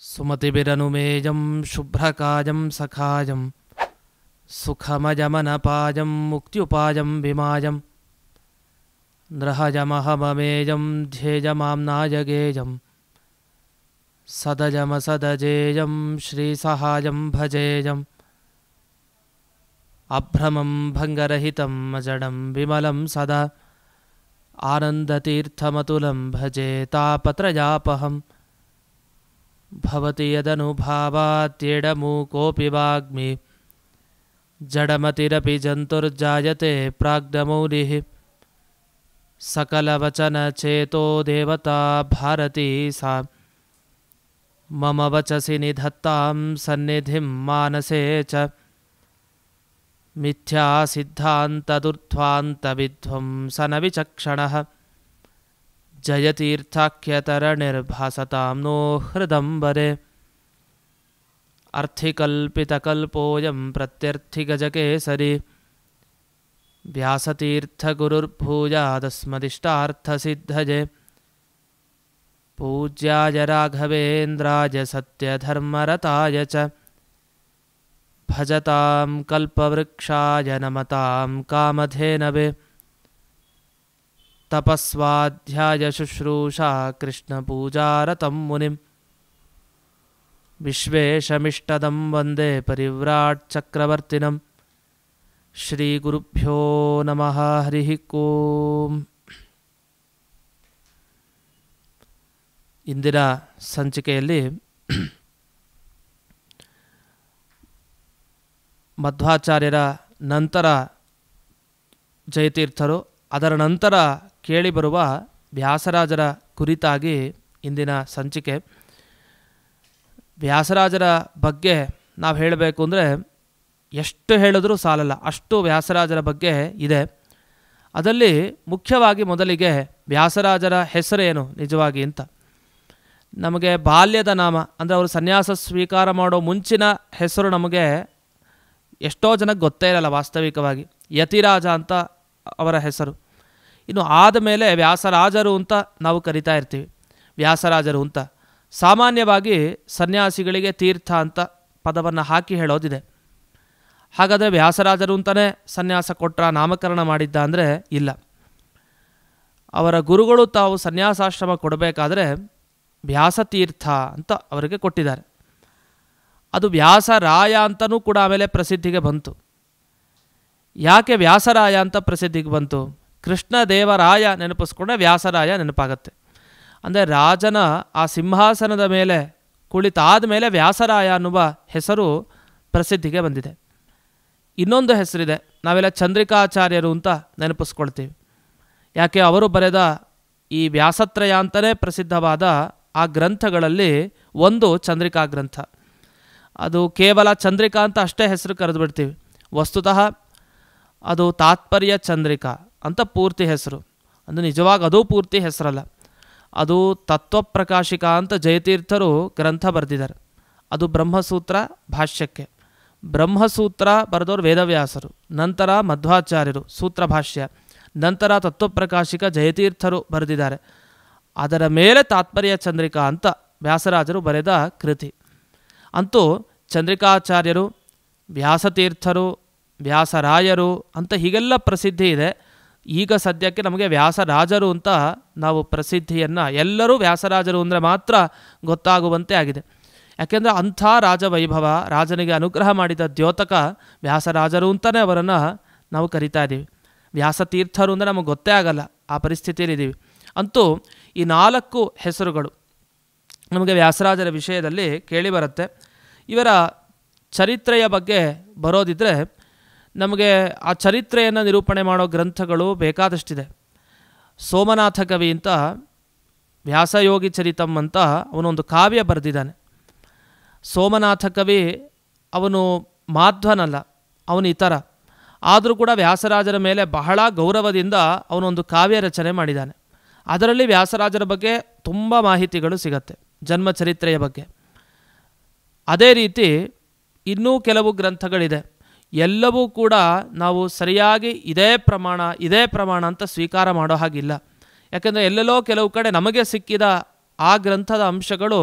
ಸುಮತಿಭಿರನುಮೇಯಂ ಶುಭ್ರಕಾಯಂ ಸಖಾಯಂ ಸುಖಮಜಮನಪಾಯಂ ಮುಕ್ತ್ಯುಪಾಯಂ ವಿಮಾಯಂ ನೃಹಜಮಹಮಮೇಯಂ ಧ್ಯೇಯಮಾಮ್ನಾಯಗೇಯಂ ಸದಜಮಸದಜೇಯಂ ಶ್ರೀಸಹಾಯಂ ಭಜೇಯಂ ಅಭ್ರಮಂ ಭಂಗರಹಿತಂ ಅಜಡಂ ವಿಮಲಂ ಸದಾ ಆನಂದತೀರ್ಥಮತುಲಂ ಭಜೆ ತಾಪತ್ರಯಾಪಹಂ ಭವತಿ ಯದನುಭಾವಾತ್ಯೇಡಮೂಕೋಪಿ ವಾಗ್ಮಿ ಜಡಮತಿರಪಿ ಜಂತುರ್ಜಾಯತೆ ಪ್ರಾಜ್ಞಮೌಲಿಃ ಸಕಲವಚನಚೇತೋ ದೇವತಾ ಭಾರತೀ ಸಾ ಮಮ ವಚಸಿ ನಿಧತ್ತಾಂ ಸನ್ನಿಧಿಂ ಮಾನಸೇ ಚ ಮಿಥ್ಯಾ ಸಿದ್ಧಾಂತದುರ್ಧ್ವಾಂತವಿಧ್ವಂಸನ ವಿಚಕ್ಷಣಃ ಜಯತೀರ್ಥಾಖ್ಯತರಣಿರ್ಭಾಸತಾಂ ನೋ ಹೃದಂಬರೆ ಅರ್ಥಿಕಲ್ಪಿತಕಲ್ಪೋಯಂ ಪ್ರತ್ಯರ್ಥಿಗಜಕೇಸರಿ ವ್ಯಾಸತೀರ್ಥಗುರುರ್ಭೂಯಾದಸ್ಮದಿಷ್ಟಾರ್ಥಸಿದ್ಧಯೇ ಪೂಜ್ಯಾಯ ರಾಘವೇಂದ್ರಾಯ ಸತ್ಯಧರ್ಮರತಾಯ ಚ ಭಜತಾಂ ಕಲ್ಪವೃಕ್ಷಾಯ ನಮತಾಂ ಕಾಮಧೇನವೇ ತಪಸ್ವಾಧ್ಯಾಯ ಶುಶ್ರೂಷಾ ಕೃಷ್ಣಪೂಜಾರತಂ ಮುನಿಂ ವಿಶ್ವೇಶಮಿಷ್ಟದಂ ವಂದೇ ಪರಿವ್ರಾಟ್ ಚಕ್ರವರ್ತಿನಂ ಶ್ರೀಗುರುಭ್ಯೋ ನಮಃ ಹರಿ ಓಂ. ಇಂದಿನ ಸಂಚಿಕೆಯಲ್ಲಿ ಮಧ್ವಾಚಾರ್ಯರ ನಂತರ ಜಯತೀರ್ಥರು, ಅದರ ನಂತರ ಕೇಳಿಬರುವ ವ್ಯಾಸರಾಜರ ಕುರಿತಾಗಿ ಇಂದಿನ ಸಂಚಿಕೆ. ವ್ಯಾಸರಾಜರ ಬಗ್ಗೆ ನಾವು ಹೇಳಬೇಕು ಅಂದರೆ ಎಷ್ಟು ಹೇಳಿದ್ರೂ ಸಾಲಲ್ಲ, ಅಷ್ಟು ವ್ಯಾಸರಾಜರ ಬಗ್ಗೆ ಇದೆ. ಅದರಲ್ಲಿ ಮುಖ್ಯವಾಗಿ ಮೊದಲಿಗೆ ವ್ಯಾಸರಾಜರ ಹೆಸರೇನು ನಿಜವಾಗಿ ಅಂತ. ನಮಗೆ ಬಾಲ್ಯದ ನಾಮ ಅಂದರೆ ಅವರು ಸನ್ಯಾಸ ಸ್ವೀಕಾರ ಮಾಡೋ ಮುಂಚಿನ ಹೆಸರು ನಮಗೆ ಎಷ್ಟೋ ಜನಕ್ಕೆ ಗೊತ್ತೇ ಇರಲ್ಲ ವಾಸ್ತವಿಕವಾಗಿ. ಯತಿರಾಜ ಅಂತ ಅವರ ಹೆಸರು. ಇನ್ನು ಆದಮೇಲೆ ವ್ಯಾಸರಾಜರು ಅಂತ ನಾವು ಕರಿತಾ ಇರ್ತೀವಿ, ವ್ಯಾಸರಾಜರು ಅಂತ. ಸಾಮಾನ್ಯವಾಗಿ ಸನ್ಯಾಸಿಗಳಿಗೆ ತೀರ್ಥ ಅಂತ ಪದವನ್ನು ಹಾಕಿ ಹೇಳೋದಿದೆ. ಹಾಗಾದರೆ ವ್ಯಾಸರಾಜರು ಅಂತಲೇ ಸನ್ಯಾಸ ಕೊಟ್ರ, ನಾಮಕರಣ ಮಾಡಿದ್ದ ಅಂದರೆ ಇಲ್ಲ. ಅವರ ಗುರುಗಳು ತಾವು ಸನ್ಯಾಸಾಶ್ರಮ ಕೊಡಬೇಕಾದ್ರೆ ವ್ಯಾಸತೀರ್ಥ ಅಂತ ಅವರಿಗೆ ಕೊಟ್ಟಿದ್ದಾರೆ. ಅದು ವ್ಯಾಸರಾಯ ಅಂತಲೂ ಕೂಡ ಆಮೇಲೆ ಪ್ರಸಿದ್ಧಿಗೆ ಬಂತು. ಯಾಕೆ ವ್ಯಾಸರಾಯ ಅಂತ ಪ್ರಸಿದ್ಧಿಗೆ ಬಂತು? ಕೃಷ್ಣದೇವರಾಯ ನೆನಪಿಸ್ಕೊಂಡ್ರೆ ವ್ಯಾಸರಾಯ ನೆನಪಾಗತ್ತೆ. ಅಂದರೆ ರಾಜನ ಆ ಸಿಂಹಾಸನದ ಮೇಲೆ ಕುಳಿತಾದ ಮೇಲೆ ವ್ಯಾಸರಾಯ ಅನ್ನುವ ಹೆಸರು ಪ್ರಸಿದ್ಧಿಗೆ ಬಂದಿದೆ. ಇನ್ನೊಂದು ಹೆಸರಿದೆ, ನಾವೆಲ್ಲ ಚಂದ್ರಿಕಾಚಾರ್ಯರು ಅಂತ ನೆನಪಿಸ್ಕೊಳ್ತೀವಿ. ಯಾಕೆ ಅವರು ಬರೆದ ಈ ವ್ಯಾಸತ್ರಯ ಅಂತಲೇ ಪ್ರಸಿದ್ಧವಾದ ಆ ಗ್ರಂಥಗಳಲ್ಲಿ ಒಂದು ಚಂದ್ರಿಕಾ ಗ್ರಂಥ. ಅದು ಕೇವಲ ಚಂದ್ರಿಕಾ ಅಂತ ಅಷ್ಟೇ ಹೆಸರು ಕರೆದು ಬಿಡ್ತೀವಿ. ವಸ್ತುತಃ ಅದು ತಾತ್ಪರ್ಯ ಚಂದ್ರಿಕಾ ಅಂತ ಪೂರ್ತಿ ಹೆಸರು. ಅದು ನಿಜವಾಗಿ ಅದೂ ಪೂರ್ತಿ ಹೆಸರಲ್ಲ, ಅದು ತತ್ವಪ್ರಕಾಶಿಕಾ ಅಂತ ಜಯತೀರ್ಥರು ಗ್ರಂಥ ಬರೆದಿದ್ದಾರೆ. ಅದು ಬ್ರಹ್ಮಸೂತ್ರ ಭಾಷ್ಯಕ್ಕೆ. ಬ್ರಹ್ಮಸೂತ್ರ ಬರೆದವರು ವೇದವ್ಯಾಸರು, ನಂತರ ಮಧ್ವಾಚಾರ್ಯರು ಸೂತ್ರ ಭಾಷ್ಯ, ನಂತರ ತತ್ವಪ್ರಕಾಶಿಕ ಜಯತೀರ್ಥರು ಬರೆದಿದ್ದಾರೆ. ಅದರ ಮೇಲೆ ತಾತ್ಪರ್ಯ ಚಂದ್ರಿಕಾ ಅಂತ ವ್ಯಾಸರಾಜರು ಬರೆದ ಕೃತಿ. ಅಂತೂ ಚಂದ್ರಿಕಾಚಾರ್ಯರು, ವ್ಯಾಸತೀರ್ಥರು, ವ್ಯಾಸರಾಯರು ಅಂತ ಹೀಗೆಲ್ಲ ಪ್ರಸಿದ್ಧಿ ಇದೆ. ಈಗ ಸದ್ಯಕ್ಕೆ ನಮಗೆ ವ್ಯಾಸರಾಜರು ಅಂತ ನಾವು ಪ್ರಸಿದ್ಧಿಯನ್ನು ಎಲ್ಲರೂ ವ್ಯಾಸರಾಜರು ಅಂದರೆ ಮಾತ್ರ ಗೊತ್ತಾಗುವಂತೆ ಆಗಿದೆ. ಯಾಕೆಂದರೆ ಅಂಥ ರಾಜವೈಭವ, ರಾಜನಿಗೆ ಅನುಗ್ರಹ ಮಾಡಿದ ದ್ಯೋತಕ ವ್ಯಾಸರಾಜರು ಅಂತಲೇ ಅವರನ್ನು ನಾವು ಕರಿತಾ ಇದ್ದೀವಿ. ವ್ಯಾಸತೀರ್ಥರು ಅಂದರೆ ನಮಗೆ ಗೊತ್ತೇ ಆಗಲ್ಲ, ಆ ಪರಿಸ್ಥಿತಿಯಲ್ಲಿದ್ದೀವಿ. ಅಂತೂ ಈ 4 ಹೆಸರುಗಳು ನಮಗೆ ವ್ಯಾಸರಾಜರ ವಿಷಯದಲ್ಲಿ ಕೇಳಿ ಬರುತ್ತೆ. ಇವರ ಚರಿತ್ರೆಯ ಬಗ್ಗೆ ಬರೋದಿದ್ದರೆ ನಮಗೆ ಆ ಚರಿತ್ರೆಯನ್ನು ನಿರೂಪಣೆ ಮಾಡೋ ಗ್ರಂಥಗಳು ಬೇಕಾದಷ್ಟಿದೆ. ಸೋಮನಾಥ ಕವಿ ಅಂತ ವ್ಯಾಸಯೋಗಿ ಚರಿತಂ ಅಂತ ಅವನೊಂದು ಕಾವ್ಯ ಬರೆದಿದ್ದಾನೆ. ಸೋಮನಾಥ ಕವಿ ಅವನು ಮಾಧ್ವನಲ್ಲ, ಅವನು ಇತರ. ಆದರೂ ಕೂಡ ವ್ಯಾಸರಾಜರ ಮೇಲೆ ಬಹಳ ಗೌರವದಿಂದ ಅವನೊಂದು ಕಾವ್ಯ ರಚನೆ ಮಾಡಿದ್ದಾನೆ. ಅದರಲ್ಲಿ ವ್ಯಾಸರಾಜರ ಬಗ್ಗೆ ತುಂಬ ಮಾಹಿತಿಗಳು ಸಿಗತ್ತೆ, ಜನ್ಮಚರಿತ್ರೆಯ ಬಗ್ಗೆ. ಅದೇ ರೀತಿ ಇನ್ನೂ ಕೆಲವು ಗ್ರಂಥಗಳಿದೆ. ಎಲ್ಲವೂ ಕೂಡ ನಾವು ಸರಿಯಾಗಿ ಇದೇ ಪ್ರಮಾಣ ಅಂತ ಸ್ವೀಕಾರ ಮಾಡೋ ಹಾಗಿಲ್ಲ. ಯಾಕೆಂದರೆ ಎಲ್ಲೆಲ್ಲೋ ಕೆಲವು ಕಡೆ ನಮಗೆ ಸಿಕ್ಕಿದ ಆ ಗ್ರಂಥದ ಅಂಶಗಳು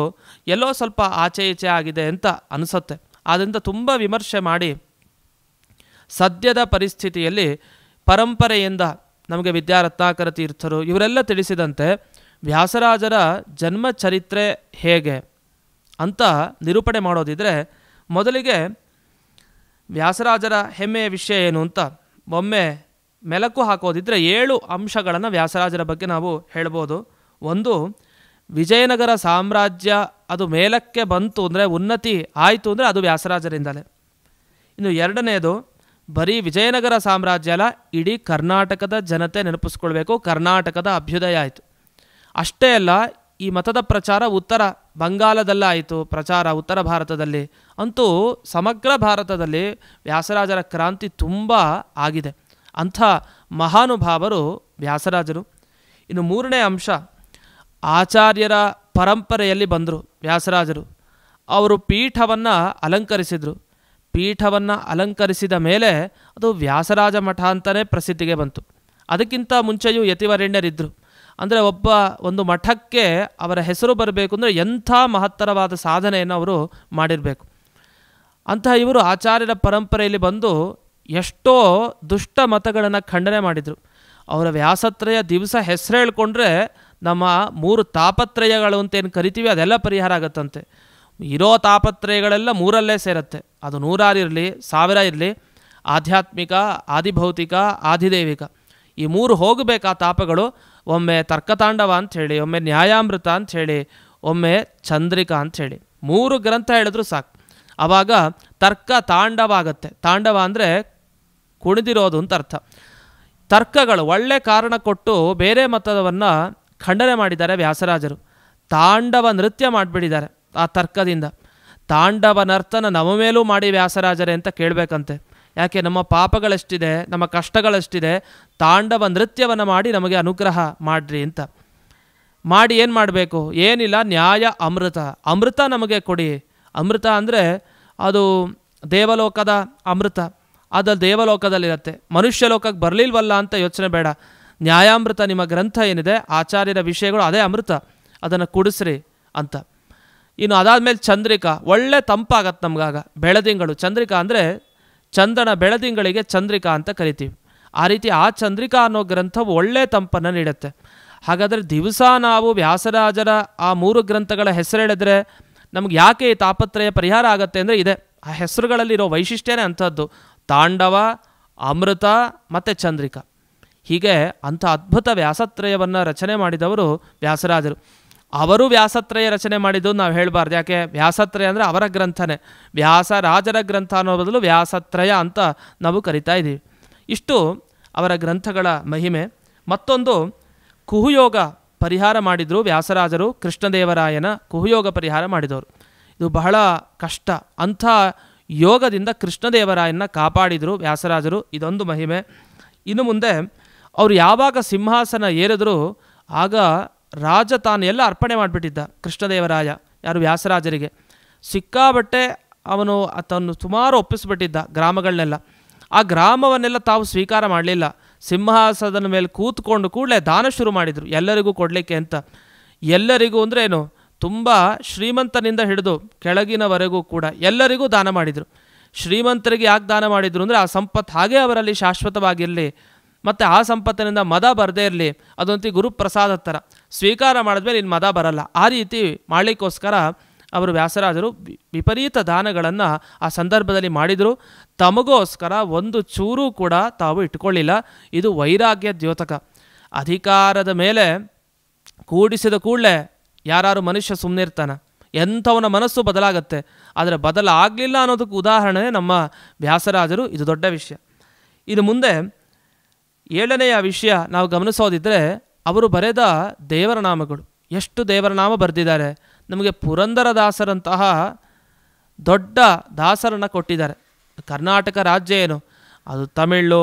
ಎಲ್ಲೋ ಸ್ವಲ್ಪ ಆಚೆ ಈಚೆ ಆಗಿದೆ ಅಂತ ಅನಿಸುತ್ತೆ. ಆದ್ದರಿಂದ ತುಂಬ ವಿಮರ್ಶೆ ಮಾಡಿ ಸದ್ಯದ ಪರಿಸ್ಥಿತಿಯಲ್ಲಿ ಪರಂಪರೆಯಿಂದ ನಮಗೆ ವಿದ್ಯಾರತ್ನಾಕರ ತೀರ್ಥರು ಇವರೆಲ್ಲ ತಿಳಿಸಿದಂತೆ ವ್ಯಾಸರಾಜರ ಜನ್ಮ ಚರಿತ್ರೆ ಹೇಗೆ ಅಂತ ನಿರೂಪಣೆ ಮಾಡೋದಿದ್ರೆ, ಮೊದಲಿಗೆ ವ್ಯಾಸರಾಜರ ಹೆಮ್ಮೆಯ ವಿಷಯ ಏನು ಅಂತ ಒಮ್ಮೆ ಮೆಲುಕು ಹಾಕೋದಿದ್ರೆ 7 ಅಂಶಗಳನ್ನು ವ್ಯಾಸರಾಜರ ಬಗ್ಗೆ ನಾವು ಹೇಳ್ಬೋದು. ಒಂದು, ವಿಜಯನಗರ ಸಾಮ್ರಾಜ್ಯ ಅದು ಮೇಲಕ್ಕೆ ಬಂತು ಅಂದರೆ, ಉನ್ನತಿ ಆಯಿತು ಅಂದರೆ ಅದು ವ್ಯಾಸರಾಜರಿಂದಲೇ. ಇನ್ನು ಎರಡನೇದು, ಬರೀ ವಿಜಯನಗರ ಸಾಮ್ರಾಜ್ಯ ಅಲ್ಲ, ಇಡೀ ಕರ್ನಾಟಕದ ಜನತೆ ನೆನಪಿಸ್ಕೊಳ್ಬೇಕು, ಕರ್ನಾಟಕದ ಅಭ್ಯುದಯ ಆಯಿತು. ಅಷ್ಟೇ ಅಲ್ಲ, ಈ ಮತದ ಪ್ರಚಾರ ಉತ್ತರ ಬಂಗಾಲದಲ್ಲಾಯಿತು, ಪ್ರಚಾರ ಉತ್ತರ ಭಾರತದಲ್ಲಿ, ಅಂತೂ ಸಮಗ್ರ ಭಾರತದಲ್ಲಿ ವ್ಯಾಸರಾಜರ ಕ್ರಾಂತಿ ತುಂಬ ಆಗಿದೆ. ಅಂಥ ಮಹಾನುಭಾವರು ವ್ಯಾಸರಾಜರು. ಇನ್ನು ಮೂರನೇ ಅಂಶ, ಆಚಾರ್ಯರ ಪರಂಪರೆಯಲ್ಲಿ ಬಂದರು ವ್ಯಾಸರಾಜರು. ಅವರು ಪೀಠವನ್ನು ಅಲಂಕರಿಸಿದರು. ಪೀಠವನ್ನು ಅಲಂಕರಿಸಿದ ಮೇಲೆ ಅದು ವ್ಯಾಸರಾಜ ಮಠ ಅಂತಲೇ ಪ್ರಸಿದ್ಧಿಗೆ ಬಂತು. ಅದಕ್ಕಿಂತ ಮುಂಚೆಯೂ ಯತಿವರೇಣ್ಯರಿದ್ದರು. ಅಂದರೆ ಒಂದು ಮಠಕ್ಕೆ ಅವರ ಹೆಸರು ಬರಬೇಕು ಅಂದರೆ ಎಂಥ ಮಹತ್ತರವಾದ ಸಾಧನೆಯನ್ನು ಅವರು ಮಾಡಿರಬೇಕು. ಅಂತಹ ಇವರು ಆಚಾರ್ಯರ ಪರಂಪರೆಯಲ್ಲಿ ಬಂದು ಎಷ್ಟೋ ದುಷ್ಟ ಮತಗಳನ್ನು ಖಂಡನೆ ಮಾಡಿದರು. ಅವರ ವ್ಯಾಸತ್ರಯ ದಿವಸ ಹೆಸರು ಹೇಳ್ಕೊಂಡ್ರೆ ನಮ್ಮ 3 ತಾಪತ್ರಯಗಳು ಅಂತೇನು ಕರಿತೀವಿ ಅದೆಲ್ಲ ಪರಿಹಾರ ಆಗುತ್ತಂತೆ. ಇರೋ ತಾಪತ್ರಯಗಳೆಲ್ಲ 3ರಲ್ಲೇ ಸೇರುತ್ತೆ. ಅದು 100 ಇರಲಿ 1000 ಇರಲಿ, ಆಧ್ಯಾತ್ಮಿಕ, ಆದಿಭೌತಿಕ, ಆದಿದೈವಿಕ, ಈ 3 ಹೋಗಬೇಕು ಆ ತಾಪಗಳು. ಒಮ್ಮೆ ತರ್ಕತಾಂಡವ ಅಂಥೇಳಿ, ಒಮ್ಮೆ ನ್ಯಾಯಾಮೃತ ಅಂಥೇಳಿ, ಒಮ್ಮೆ ಚಂದ್ರಿಕಾ ಅಂಥೇಳಿ 3 ಗ್ರಂಥ ಹೇಳಿದ್ರು ಸಾಕು. ಆವಾಗ ತರ್ಕ ತಾಂಡವ ಆಗುತ್ತೆ. ತಾಂಡವ ಅಂದರೆ ಕುಣಿದಿರೋದು ಅಂತ ಅರ್ಥ. ತರ್ಕಗಳು ಒಳ್ಳೆ ಕಾರಣ ಕೊಟ್ಟು ಬೇರೆ ಮತವನ್ನು ಖಂಡನೆ ಮಾಡಿದ್ದಾರೆ ವ್ಯಾಸರಾಜರು. ತಾಂಡವ ನೃತ್ಯ ಮಾಡಿಬಿಟ್ಟಿದ್ದಾರೆ ಆ ತರ್ಕದಿಂದ. ತಾಂಡವ ನರ್ತನ ನಮ್ಮ ಮೇಲೂ ಮಾಡಿ ವ್ಯಾಸರಾಜರೇ ಅಂತ ಕೇಳಬೇಕಂತೆ. ಯಾಕೆ, ನಮ್ಮ ಪಾಪಗಳೆಷ್ಟಿದೆ, ನಮ್ಮ ಕಷ್ಟಗಳೆಷ್ಟಿದೆ, ತಾಂಡವ ನೃತ್ಯವನ್ನು ಮಾಡಿ ನಮಗೆ ಅನುಗ್ರಹ ಮಾಡಿರಿ ಅಂತ. ಮಾಡಿ ಏನು ಮಾಡಬೇಕು, ಏನಿಲ್ಲ, ನ್ಯಾಯ ಅಮೃತ, ಅಮೃತ ನಮಗೆ ಕೊಡಿ. ಅಮೃತ ಅಂದರೆ ಅದು ದೇವಲೋಕದ ಅಮೃತ, ಅದು ದೇವಲೋಕದಲ್ಲಿರುತ್ತೆ, ಮನುಷ್ಯ ಲೋಕಕ್ಕೆ ಬರಲಿಲ್ವಲ್ಲ ಅಂತ ಯೋಚನೆ ಬೇಡ. ನ್ಯಾಯಾಮೃತ ನಿಮ್ಮ ಗ್ರಂಥ ಏನಿದೆ, ಆಚಾರ್ಯರ ವಿಷಯಗಳು ಅದೇ ಅಮೃತ, ಅದನ್ನು ಕುಡಿಸ್ರಿ ಅಂತ. ಇನ್ನು ಅದಾದಮೇಲೆ ಚಂದ್ರಿಕಾ, ಒಳ್ಳೆ ತಂಪಾಗತ್ತೆ ನಮಗಾಗ. ಬೆಳದಿಂಗಳು, ಚಂದ್ರಿಕಾ ಅಂದರೆ ಚಂದನ ಬೆಳದಿಂಗಳಿಗೆ ಚಂದ್ರಿಕಾ ಅಂತ ಕರಿತೀವಿ. ಆ ರೀತಿ ಆ ಚಂದ್ರಿಕಾ ಅನ್ನೋ ಗ್ರಂಥವು ಒಳ್ಳೆ ತಂಪನ್ನು ನೀಡುತ್ತೆ. ಹಾಗಾದರೆ ದಿವಸ ನಾವು ವ್ಯಾಸರಾಜರ ಆ 3 ಗ್ರಂಥಗಳ ಹೆಸರು ಹೇಳಿದ್ರೆ ನಮ್ಗೆ ಯಾಕೆ ಈ ತಾಪತ್ರಯ ಪರಿಹಾರ ಆಗುತ್ತೆ ಅಂದರೆ ಇದೆ. ಆ ಹೆಸರುಗಳಲ್ಲಿರೋ ವೈಶಿಷ್ಟ್ಯನೇ ಅಂಥದ್ದು. ತಾಂಡವ, ಅಮೃತ ಮತ್ತು ಚಂದ್ರಿಕಾ. ಹೀಗೆ ಅಂಥ ಅದ್ಭುತ ವ್ಯಾಸತ್ರಯವನ್ನು ರಚನೆ ಮಾಡಿದವರು ವ್ಯಾಸರಾಜರು. ಅವರು ವ್ಯಾಸತ್ರಯ ರಚನೆ ಮಾಡಿದ್ದು ನಾವು ಹೇಳಬಾರ್ದು. ಯಾಕೆ, ವ್ಯಾಸತ್ರಯ ಅಂದರೆ ಅವರ ಗ್ರಂಥನೇ. ವ್ಯಾಸರಾಜರ ಗ್ರಂಥ ಅನ್ನೋ ಬದಲು ವ್ಯಾಸತ್ರಯ ಅಂತ ನಾವು ಕರಿತಾ ಇದ್ದೀವಿ. ಇಷ್ಟು ಅವರ ಗ್ರಂಥಗಳ ಮಹಿಮೆ. ಮತ್ತೊಂದು, ಕುಹುಯೋಗ ಪರಿಹಾರ ಮಾಡಿದರು ವ್ಯಾಸರಾಜರು. ಕೃಷ್ಣದೇವರಾಯನ ಕುಹುಯೋಗ ಪರಿಹಾರ ಮಾಡಿದವರು. ಇದು ಬಹಳ ಕಷ್ಟ. ಅಂಥ ಯೋಗದಿಂದ ಕೃಷ್ಣದೇವರಾಯನ ಕಾಪಾಡಿದರು ವ್ಯಾಸರಾಜರು. ಇದೊಂದು ಮಹಿಮೆ. ಇನ್ನು ಮುಂದೆ ಅವರು ಯಾವಾಗ ಸಿಂಹಾಸನ ಏರಿದ್ರು ಆಗ ರಾಜ ತಾನು ಎಲ್ಲ ಅರ್ಪಣೆ ಮಾಡಿಬಿಟ್ಟಿದ್ದ ಕೃಷ್ಣದೇವರಾಯ. ಯಾರು, ವ್ಯಾಸರಾಜರಿಗೆ ಸಿಕ್ಕಾಬಟ್ಟೆ ಅವನು ತನ್ನ ಸುಮಾರು ಒಪ್ಪಿಸ್ಬಿಟ್ಟಿದ್ದ ಗ್ರಾಮಗಳನ್ನೆಲ್ಲ. ಆ ಗ್ರಾಮವನ್ನೆಲ್ಲ ತಾವು ಸ್ವೀಕಾರ ಮಾಡಲಿಲ್ಲ. ಸಿಂಹಾಸನದ ಮೇಲೆ ಕೂತ್ಕೊಂಡು ಕೂಡಲೇ ದಾನ ಶುರು ಮಾಡಿದರು, ಎಲ್ಲರಿಗೂ ಕೊಡಲಿಕ್ಕೆ ಅಂತ. ಎಲ್ಲರಿಗೂ ಅಂದರೆ ಏನು, ತುಂಬ ಶ್ರೀಮಂತನಿಂದ ಹಿಡಿದು ಕೆಳಗಿನವರೆಗೂ ಕೂಡ ಎಲ್ಲರಿಗೂ ದಾನ ಮಾಡಿದರು. ಶ್ರೀಮಂತರಿಗೆ ಯಾಕೆ ದಾನ ಮಾಡಿದರು ಅಂದರೆ ಆ ಸಂಪತ್ತು ಹಾಗೇ ಅವರಲ್ಲಿ ಶಾಶ್ವತವಾಗಿರಲಿ, ಮತ್ತು ಆ ಸಂಪತ್ತಿನಿಂದ ಮದ ಬರದೇ ಇರಲಿ. ಅದಂತೂ ಗುರುಪ್ರಸಾದ ಥರ ಸ್ವೀಕಾರ ಮಾಡಿದ್ಮೇಲೆ ಇನ್ನು ಮದ ಬರಲ್ಲ. ಆ ರೀತಿ ಮಾಡಲಿಕ್ಕೋಸ್ಕರ ಅವರು ವ್ಯಾಸರಾಜರು ವಿಪರೀತ ದಾನಗಳನ್ನು ಆ ಸಂದರ್ಭದಲ್ಲಿ ಮಾಡಿದರು. ತಮಗೋಸ್ಕರ ಒಂದು ಚೂರು ಕೂಡ ತಾವು ಇಟ್ಕೊಳ್ಳಿಲ್ಲ. ಇದು ವೈರಾಗ್ಯ ದ್ಯೋತಕ. ಅಧಿಕಾರದ ಮೇಲೆ ಕೂಡಿಸಿದ ಕೂಡಲೇ ಯಾರು ಮನುಷ್ಯ ಸುಮ್ಮನಿರ್ತಾನ, ಎಂಥವನ ಮನಸ್ಸು ಬದಲಾಗತ್ತೆ. ಆದರೆ ಬದಲಾಗಲಿಲ್ಲ ಅನ್ನೋದಕ್ಕೆ ಉದಾಹರಣೆ ನಮ್ಮ ವ್ಯಾಸರಾಜರು. ಇದು ದೊಡ್ಡ ವಿಷಯ. ಇನ್ನು ಮುಂದೆ 7ನೆಯ ವಿಷಯ ನಾವು ಗಮನಿಸೋದಿದ್ದರೆ, ಅವರು ಬರೆದ ದೇವರ ನಾಮಗಳು. ಎಷ್ಟು ದೇವರ ನಾಮ ಬರೆದಿದ್ದಾರೆ. ನಮಗೆ ಪುರಂದರದಾಸರಂತಹ ದೊಡ್ಡ ದಾಸರನ್ನು ಕೊಟ್ಟಿದ್ದಾರೆ. ಕರ್ನಾಟಕ ರಾಜ್ಯ ಏನು, ಅದು ತಮಿಳು,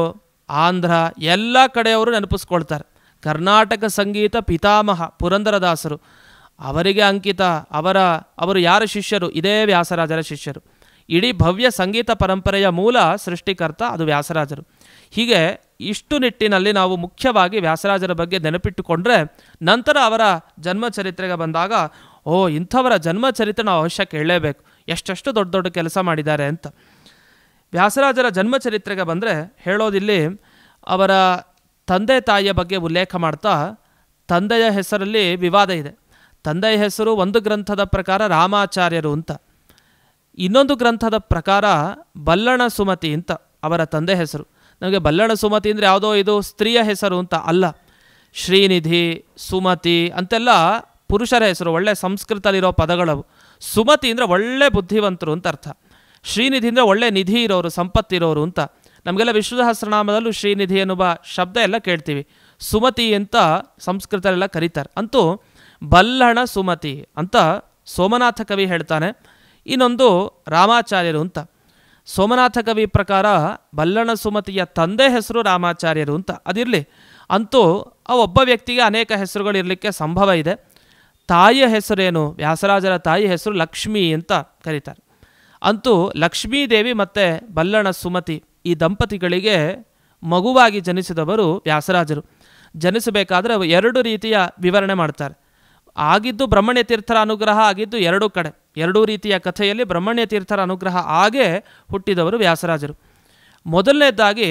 ಆಂಧ್ರ ಎಲ್ಲ ಕಡೆಯವರು ನೆನಪಿಸ್ಕೊಳ್ತಾರೆ. ಕರ್ನಾಟಕ ಸಂಗೀತ ಪಿತಾಮಹ ಪುರಂದರದಾಸರು. ಅವರಿಗೆ ಅಂಕಿತ. ಅವರು ಯಾರ ಶಿಷ್ಯರು, ಇದೇ ವ್ಯಾಸರಾಜರ ಶಿಷ್ಯರು. ಇಡೀ ಭವ್ಯ ಸಂಗೀತ ಪರಂಪರೆಯ ಮೂಲ ಸೃಷ್ಟಿಕರ್ತ ಅದು ವ್ಯಾಸರಾಜರು. ಹೀಗೆ ಇಷ್ಟು ನಿಟ್ಟಿನಲ್ಲಿ ನಾವು ಮುಖ್ಯವಾಗಿ ವ್ಯಾಸರಾಜರ ಬಗ್ಗೆ ನೆನಪಿಟ್ಟುಕೊಂಡ್ರೆ ನಂತರ ಅವರ ಜನ್ಮ ಚರಿತ್ರೆಗೆ ಬಂದಾಗ ಇಂಥವರ ಜನ್ಮ ಚರಿತ್ರೆ ನಾವು ಅವಶ್ಯ ಕೇಳಲೇಬೇಕು, ಎಷ್ಟೆಷ್ಟು ದೊಡ್ಡ ದೊಡ್ಡ ಕೆಲಸ ಮಾಡಿದ್ದಾರೆ ಅಂತ. ವ್ಯಾಸರಾಜರ ಜನ್ಮ ಚರಿತ್ರೆಗೆ ಬಂದರೆ ಹೇಳೋದಿಲ್ಲಿ ಅವರ ತಂದೆ ತಾಯಿಯ ಬಗ್ಗೆ ಉಲ್ಲೇಖ ಮಾಡ್ತಾ, ತಂದೆಯ ಹೆಸರಲ್ಲಿ ವಿವಾದ ಇದೆ. ತಂದೆಯ ಹೆಸರು ಒಂದು ಗ್ರಂಥದ ಪ್ರಕಾರ ರಾಮಾಚಾರ್ಯರು ಅಂತ, ಇನ್ನೊಂದು ಗ್ರಂಥದ ಪ್ರಕಾರ ಬಲ್ಲಣ ಸುಮತಿ ಅಂತ ಅವರ ತಂದೆ ಹೆಸರು. ನಮಗೆ ಬಲ್ಲಣ ಸುಮತಿ ಅಂದರೆ ಯಾವುದೋ ಇದು ಸ್ತ್ರೀಯ ಹೆಸರು ಅಂತ ಅಲ್ಲ. ಶ್ರೀನಿಧಿ, ಸುಮತಿ ಅಂತೆಲ್ಲ ಪುರುಷರ ಹೆಸರು, ಒಳ್ಳೆ ಸಂಸ್ಕೃತದಲ್ಲಿರೋ ಪದಗಳವು. ಸುಮತಿ ಅಂದರೆ ಒಳ್ಳೆ ಬುದ್ಧಿವಂತರು ಅಂತ ಅರ್ಥ. ಶ್ರೀನಿಧಿ ಅಂದರೆ ಒಳ್ಳೆ ನಿಧಿ ಇರೋರು, ಸಂಪತ್ತಿರೋರು ಅಂತ. ನಮಗೆಲ್ಲ ವಿಷ್ಣು ಸಹಸ್ರನಾಮದಲ್ಲೂ ಶ್ರೀನಿಧಿ ಎನ್ನುವ ಶಬ್ದ ಎಲ್ಲ ಕೇಳ್ತೀವಿ. ಸುಮತಿ ಅಂತ ಸಂಸ್ಕೃತದಲ್ಲೆಲ್ಲ ಕರೀತಾರೆ. ಅಂತೂ ಬಲ್ಲಣ ಸುಮತಿ ಅಂತ ಸೋಮನಾಥ ಕವಿ ಹೇಳ್ತಾನೆ. ಇನ್ನೊಂದು ರಾಮಾಚಾರ್ಯರು ಅಂತ. ಸೋಮನಾಥ ಕವಿ ಪ್ರಕಾರ ಬಲ್ಲಣ ಸುಮತಿಯ ತಂದೆ ಹೆಸರು ರಾಮಾಚಾರ್ಯರು ಅಂತ. ಅದಿರಲಿ, ಅಂತೂ ಒಬ್ಬ ವ್ಯಕ್ತಿಗೆ ಅನೇಕ ಹೆಸರುಗಳಿರಲಿಕ್ಕೆ ಸಂಭವ ಇದೆ. ತಾಯಿಯ ಹೆಸರೇನು? ವ್ಯಾಸರಾಜರ ತಾಯಿ ಹೆಸರು ಲಕ್ಷ್ಮೀ ಅಂತ ಕರೀತಾರೆ. ಅಂತೂ ಲಕ್ಷ್ಮೀದೇವಿ ಮತ್ತು ಬಲ್ಲಣ ಸುಮತಿ ಈ ದಂಪತಿಗಳಿಗೆ ಮಗುವಾಗಿ ಜನಿಸಿದವರು ವ್ಯಾಸರಾಜರು. ಜನಿಸಬೇಕಾದ್ರೆ ಎರಡು ರೀತಿಯ ವಿವರಣೆ ಮಾಡ್ತಾರೆ. ಆಗಿದ್ದು ಬ್ರಹ್ಮಣ್ಯ ತೀರ್ಥರ ಅನುಗ್ರಹ ಆಗಿದ್ದು ಎರಡೂ ಕಡೆ, ಎರಡೂ ರೀತಿಯ ಕಥೆಯಲ್ಲಿ ಬ್ರಹ್ಮಣ್ಯ ತೀರ್ಥರ ಅನುಗ್ರಹ ಆಗೇ ಹುಟ್ಟಿದವರು ವ್ಯಾಸರಾಜರು. ಮೊದಲನೇದಾಗಿ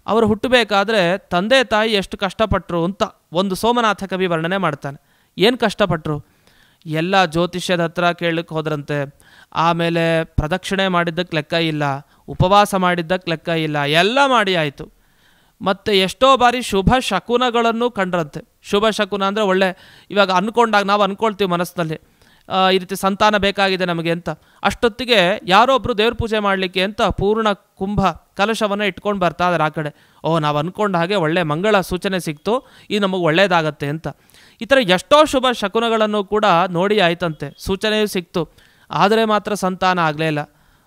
ಅವರು ಹುಟ್ಟಬೇಕಾದ್ರೆ ತಂದೆ ತಾಯಿ ಎಷ್ಟು ಕಷ್ಟಪಟ್ಟರು ಅಂತ ಒಂದು ಸೋಮನಾಥ ಕವಿ ವರ್ಣನೆ ಮಾಡ್ತಾನೆ. ಏನು ಕಷ್ಟಪಟ್ಟರು? ಎಲ್ಲ ಜ್ಯೋತಿಷ್ಯದ ಹತ್ರ ಕೇಳಕ್ಕೆ ಹೋದ್ರಂತೆ, ಆಮೇಲೆ ಪ್ರದಕ್ಷಿಣೆ ಮಾಡಿದ್ದಕ್ಕೆ ಲೆಕ್ಕ ಇಲ್ಲ, ಉಪವಾಸ ಮಾಡಿದ್ದಕ್ಕೆ ಲೆಕ್ಕ ಇಲ್ಲ, ಎಲ್ಲ ಮಾಡಿ ಆಯಿತು. ಮತ್ತು ಎಷ್ಟೋ ಬಾರಿ ಶುಭ ಶಕುನಗಳನ್ನು ಕಂಡ್ರಂತೆ. ಶುಭ ಶಕುನ ಅಂದರೆ ಒಳ್ಳೆ, ಇವಾಗ ಅಂದ್ಕೊಂಡಾಗ ನಾವು ಅಂದ್ಕೊಳ್ತೀವಿ ಮನಸ್ಸಿನಲ್ಲಿ ಈ ರೀತಿ ಸಂತಾನ ಬೇಕಾಗಿದೆ ನಮಗೆ ಅಂತ. ಅಷ್ಟೊತ್ತಿಗೆ ಯಾರೋ ಒಬ್ಬರು ದೇವ್ರ ಪೂಜೆ ಮಾಡಲಿಕ್ಕೆ ಅಂತ ಪೂರ್ಣ ಕುಂಭ ಕಲಶವನ್ನು ಇಟ್ಕೊಂಡು ಬರ್ತಾ ಇದ್ದಾರೆ ಆ ಕಡೆ. ನಾವು ಅಂದ್ಕೊಂಡ ಹಾಗೆ ಒಳ್ಳೆ ಮಂಗಳ ಸೂಚನೆ ಸಿಕ್ತು, ಇದು ನಮಗೆ ಒಳ್ಳೆಯದಾಗತ್ತೆ ಅಂತ. ಈ ಥರ ಎಷ್ಟೋ ಶುಭ ಶಕುನಗಳನ್ನು ಕೂಡ ನೋಡಿ ಆಯ್ತಂತೆ, ಸೂಚನೆಯೂ ಸಿಕ್ತು. ಆದರೆ ಮಾತ್ರ ಸಂತಾನ ಆಗಲೇ ಇಲ್ಲ.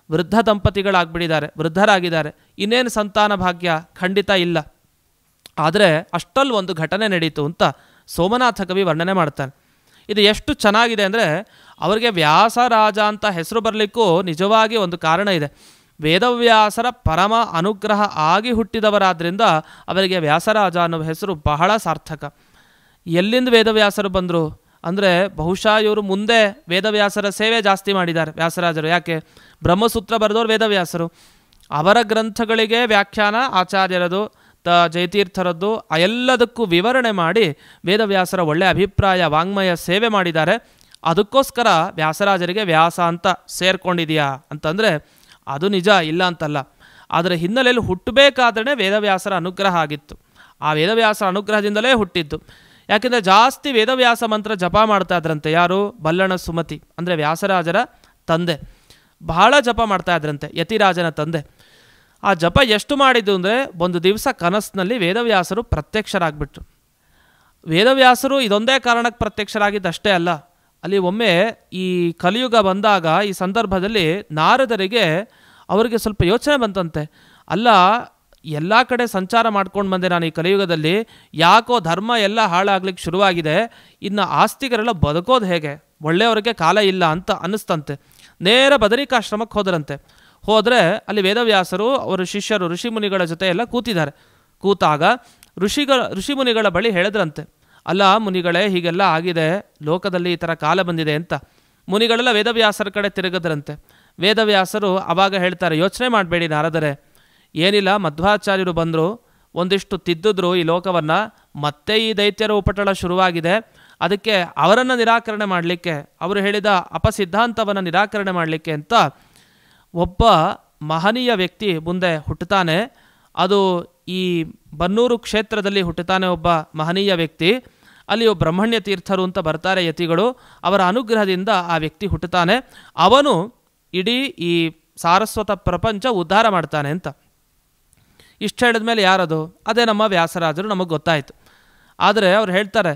ವೃದ್ಧ ದಂಪತಿಗಳಾಗ್ಬಿಟ್ಟಿದ್ದಾರೆ, ವೃದ್ಧರಾಗಿದ್ದಾರೆ, ಇನ್ನೇನು ಸಂತಾನ ಭಾಗ್ಯ ಖಂಡಿತ ಇಲ್ಲ. ಆದರೆ ಅಷ್ಟಲ್ಲಿ ಒಂದು ಘಟನೆ ನಡೀತು ಅಂತ ಸೋಮನಾಥ ಕವಿ ವರ್ಣನೆ ಮಾಡ್ತಾನೆ. ಇದು ಎಷ್ಟು ಚೆನ್ನಾಗಿದೆ ಅಂದರೆ, ಅವರಿಗೆ ವ್ಯಾಸರಾಜ ಅಂತ ಹೆಸರು ಬರಲಿಕ್ಕೂ ನಿಜವಾಗಿ ಒಂದು ಕಾರಣ ಇದೆ. ವೇದವ್ಯಾಸರ ಪರಮ ಅನುಗ್ರಹ ಆಗಿ ಹುಟ್ಟಿದವರಾದ್ರಿಂದ ಅವರಿಗೆ ವ್ಯಾಸರಾಜ ಅನ್ನುವ ಹೆಸರು ಬಹಳ ಸಾರ್ಥಕ. ಎಲ್ಲಿಂದ ವೇದವ್ಯಾಸರು ಬಂದರು ಅಂದರೆ ಬಹುಶಃ ಇವರು ಮುಂದೆ ವೇದವ್ಯಾಸರ ಸೇವೆ ಜಾಸ್ತಿ ಮಾಡಿದ್ದಾರೆ ವ್ಯಾಸರಾಜರು. ಯಾಕೆ? ಬ್ರಹ್ಮಸೂತ್ರ ಬರೆದವರು ವೇದವ್ಯಾಸರು. ಅವರ ಗ್ರಂಥಗಳಿಗೆ ವ್ಯಾಖ್ಯಾನ ಆಚಾರ್ಯರದು, ಜಯತೀರ್ಥರದ್ದು, ಎಲ್ಲದಕ್ಕೂ ವಿವರಣೆ ಮಾಡಿ ವೇದವ್ಯಾಸರ ಒಳ್ಳೆಯ ಅಭಿಪ್ರಾಯ ವಾಂಗ್ಮಯ ಸೇವೆ ಮಾಡಿದ್ದಾರೆ. ಅದಕ್ಕೋಸ್ಕರ ವ್ಯಾಸರಾಜರಿಗೆ ವ್ಯಾಸ ಅಂತ ಸೇರ್ಕೊಂಡಿದೆಯಾ ಅಂತಂದರೆ ಅದು ನಿಜ, ಇಲ್ಲ ಅಂತಲ್ಲ. ಅದರ ಹಿನ್ನೆಲೆಯಲ್ಲಿ ಹುಟ್ಟಬೇಕಾದ್ರೆ ವೇದವ್ಯಾಸರ ಅನುಗ್ರಹ ಆಗಿತ್ತು. ಆ ವೇದವ್ಯಾಸರ ಅನುಗ್ರಹದಿಂದಲೇ ಹುಟ್ಟಿದ್ದು. ಯಾಕೆಂದರೆ ಜಾಸ್ತಿ ವೇದವ್ಯಾಸ ಮಂತ್ರ ಜಪ ಮಾಡ್ತಾ ಇದ್ರಂತೆ. ಯಾರು? ಬಲ್ಲಣ ಸುಮತಿ ಅಂದರೆ ವ್ಯಾಸರಾಜರ ತಂದೆ. ಬಹಳ ಜಪ ಮಾಡ್ತಾ ಇದ್ರಂತೆ, ಯತಿರಾಜನ ತಂದೆ. ಆ ಜಪ ಎಷ್ಟು ಮಾಡಿದ್ದು ಅಂದರೆ, ಒಂದು ದಿವಸ ಕನಸಿನಲ್ಲಿ ವೇದವ್ಯಾಸರು ಪ್ರತ್ಯಕ್ಷರಾಗ್ಬಿಟ್ರು. ವೇದವ್ಯಾಸರು ಇದೊಂದೇ ಕಾರಣಕ್ಕೆ ಪ್ರತ್ಯಕ್ಷರಾಗಿದ್ದಷ್ಟೇ ಅಲ್ಲ, ಅಲ್ಲಿ ಒಮ್ಮೆ ಈ ಕಲಿಯುಗ ಬಂದಾಗ ಈ ಸಂದರ್ಭದಲ್ಲಿ ನಾರದರಿಗೆ ಅವರಿಗೆ ಸ್ವಲ್ಪ ಯೋಚನೆ ಬಂತಂತೆ. ಅಲ್ಲ, ಎಲ್ಲ ಕಡೆ ಸಂಚಾರ ಮಾಡ್ಕೊಂಡು ಬಂದೆ ನಾನು ಈ ಕಲಿಯುಗದಲ್ಲಿ, ಯಾಕೋ ಧರ್ಮ ಎಲ್ಲ ಹಾಳಾಗ್ಲಿಕ್ಕೆ ಶುರುವಾಗಿದೆ, ಇನ್ನು ಆಸ್ತಿಗರೆಲ್ಲ ಬದುಕೋದು ಹೇಗೆ, ಒಳ್ಳೆಯವರಿಗೆ ಕಾಲ ಇಲ್ಲ ಅಂತ ಅನ್ನಿಸ್ತಂತೆ. ನೇರ ಬದರಿಕಾಶ್ರಮಕ್ಕೆ ಹೋದ್ರಂತೆ. ಹೋದರೆ ಅಲ್ಲಿ ವೇದವ್ಯಾಸರು ಅವರ ಶಿಷ್ಯರು ಋಷಿಮುನಿಗಳ ಜೊತೆ ಎಲ್ಲ ಕೂತಿದ್ದಾರೆ. ಕೂತಾಗ ಋಷಿಮುನಿಗಳ ಬಳಿ ಹೇಳಿದ್ರಂತೆ, ಅಲ್ಲ ಮುನಿಗಳೇ, ಹೀಗೆಲ್ಲ ಆಗಿದೆ, ಲೋಕದಲ್ಲಿ ಈ ಥರ ಕಾಲ ಬಂದಿದೆ ಅಂತ. ಮುನಿಗಳೆಲ್ಲ ವೇದವ್ಯಾಸರ ಕಡೆ ತಿರುಗಿದ್ರಂತೆ. ವೇದವ್ಯಾಸರು ಆವಾಗ ಹೇಳ್ತಾರೆ, ಯೋಚನೆ ಮಾಡಬೇಡಿ ನಾರದರೆ, ಏನಿಲ್ಲ, ಮಧ್ವಾಚಾರ್ಯರು ಬಂದರು, ಒಂದಿಷ್ಟು ತಿದ್ದಿದ್ರು ಈ ಲೋಕವನ್ನು, ಮತ್ತೆ ಈ ದೈತ್ಯರ ಉಪಟಳ ಶುರುವಾಗಿದೆ. ಅದಕ್ಕೆ ಅವರನ್ನು ನಿರಾಕರಣೆ ಮಾಡಲಿಕ್ಕೆ, ಅವರು ಹೇಳಿದ ಅಪಸಿದ್ಧಾಂತವನ್ನು ನಿರಾಕರಣೆ ಮಾಡಲಿಕ್ಕೆ ಅಂತ ಒಬ್ಬ ಮಹನೀಯ ವ್ಯಕ್ತಿ ಮುಂದೆ ಹುಟ್ಟುತ್ತಾನೆ. ಅದು ಈ ಬನ್ನೂರು ಕ್ಷೇತ್ರದಲ್ಲಿ ಹುಟ್ಟುತ್ತಾನೆ ಒಬ್ಬ ಮಹನೀಯ ವ್ಯಕ್ತಿ. ಅಲ್ಲಿ ಬ್ರಹ್ಮಣ್ಯ ತೀರ್ಥರು ಅಂತ ಬರ್ತಾರೆ ಯತಿಗಳು, ಅವರ ಅನುಗ್ರಹದಿಂದ ಆ ವ್ಯಕ್ತಿ ಹುಟ್ಟುತ್ತಾನೆ. ಅವನು ಇಡೀ ಈ ಸಾರಸ್ವತ ಪ್ರಪಂಚ ಉದ್ಧಾರ ಮಾಡ್ತಾನೆ ಅಂತ. ಇಷ್ಟು ಹೇಳಿದ ಮೇಲೆ ಯಾರದು? ಅದೇ ನಮ್ಮ ವ್ಯಾಸರಾಜರು, ನಮಗೆ ಗೊತ್ತಾಯಿತು. ಆದರೆ ಅವ್ರು ಹೇಳ್ತಾರೆ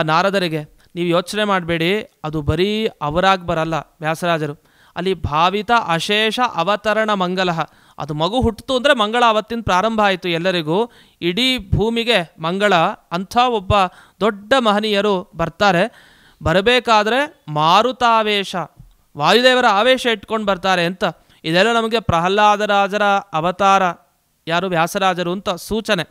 ನಾರದರಿಗೆ, ನೀವು ಯೋಚನೆ ಮಾಡಬೇಡಿ, ಅದು ಬರೀ ಅವರಾಗಿ ಬರಲ್ಲ ವ್ಯಾಸರಾಜರು, ಅಲ್ಲಿ ಭಾವಿತ ಅಶೇಷ ಅವತರಣ ಮಂಗಲ, ಅದು ಮಗು ಹುಟ್ಟಿತು ಅಂದರೆ ಮಂಗಳ ಅವತ್ತಿನ ಪ್ರಾರಂಭ ಆಯಿತು ಎಲ್ಲರಿಗೂ, ಇಡೀ ಭೂಮಿಗೆ ಮಂಗಳ. ಅಂಥ ಒಬ್ಬ ದೊಡ್ಡ ಮಹನೀಯರು ಬರ್ತಾರೆ. ಬರಬೇಕಾದ್ರೆ ಮಾರುತಾವೇಶ, ವಾಯುದೇವರ ಆವೇಶ ಇಟ್ಕೊಂಡು ಬರ್ತಾರೆ ಅಂತ. ಇದೆಲ್ಲ ನಮಗೆ ಪ್ರಹ್ಲಾದರಾಜರ ಅವತಾರ ಯಾರು ವ್ಯಾಸರಾಜರು ಅಂತ ಸೂಚನೆ.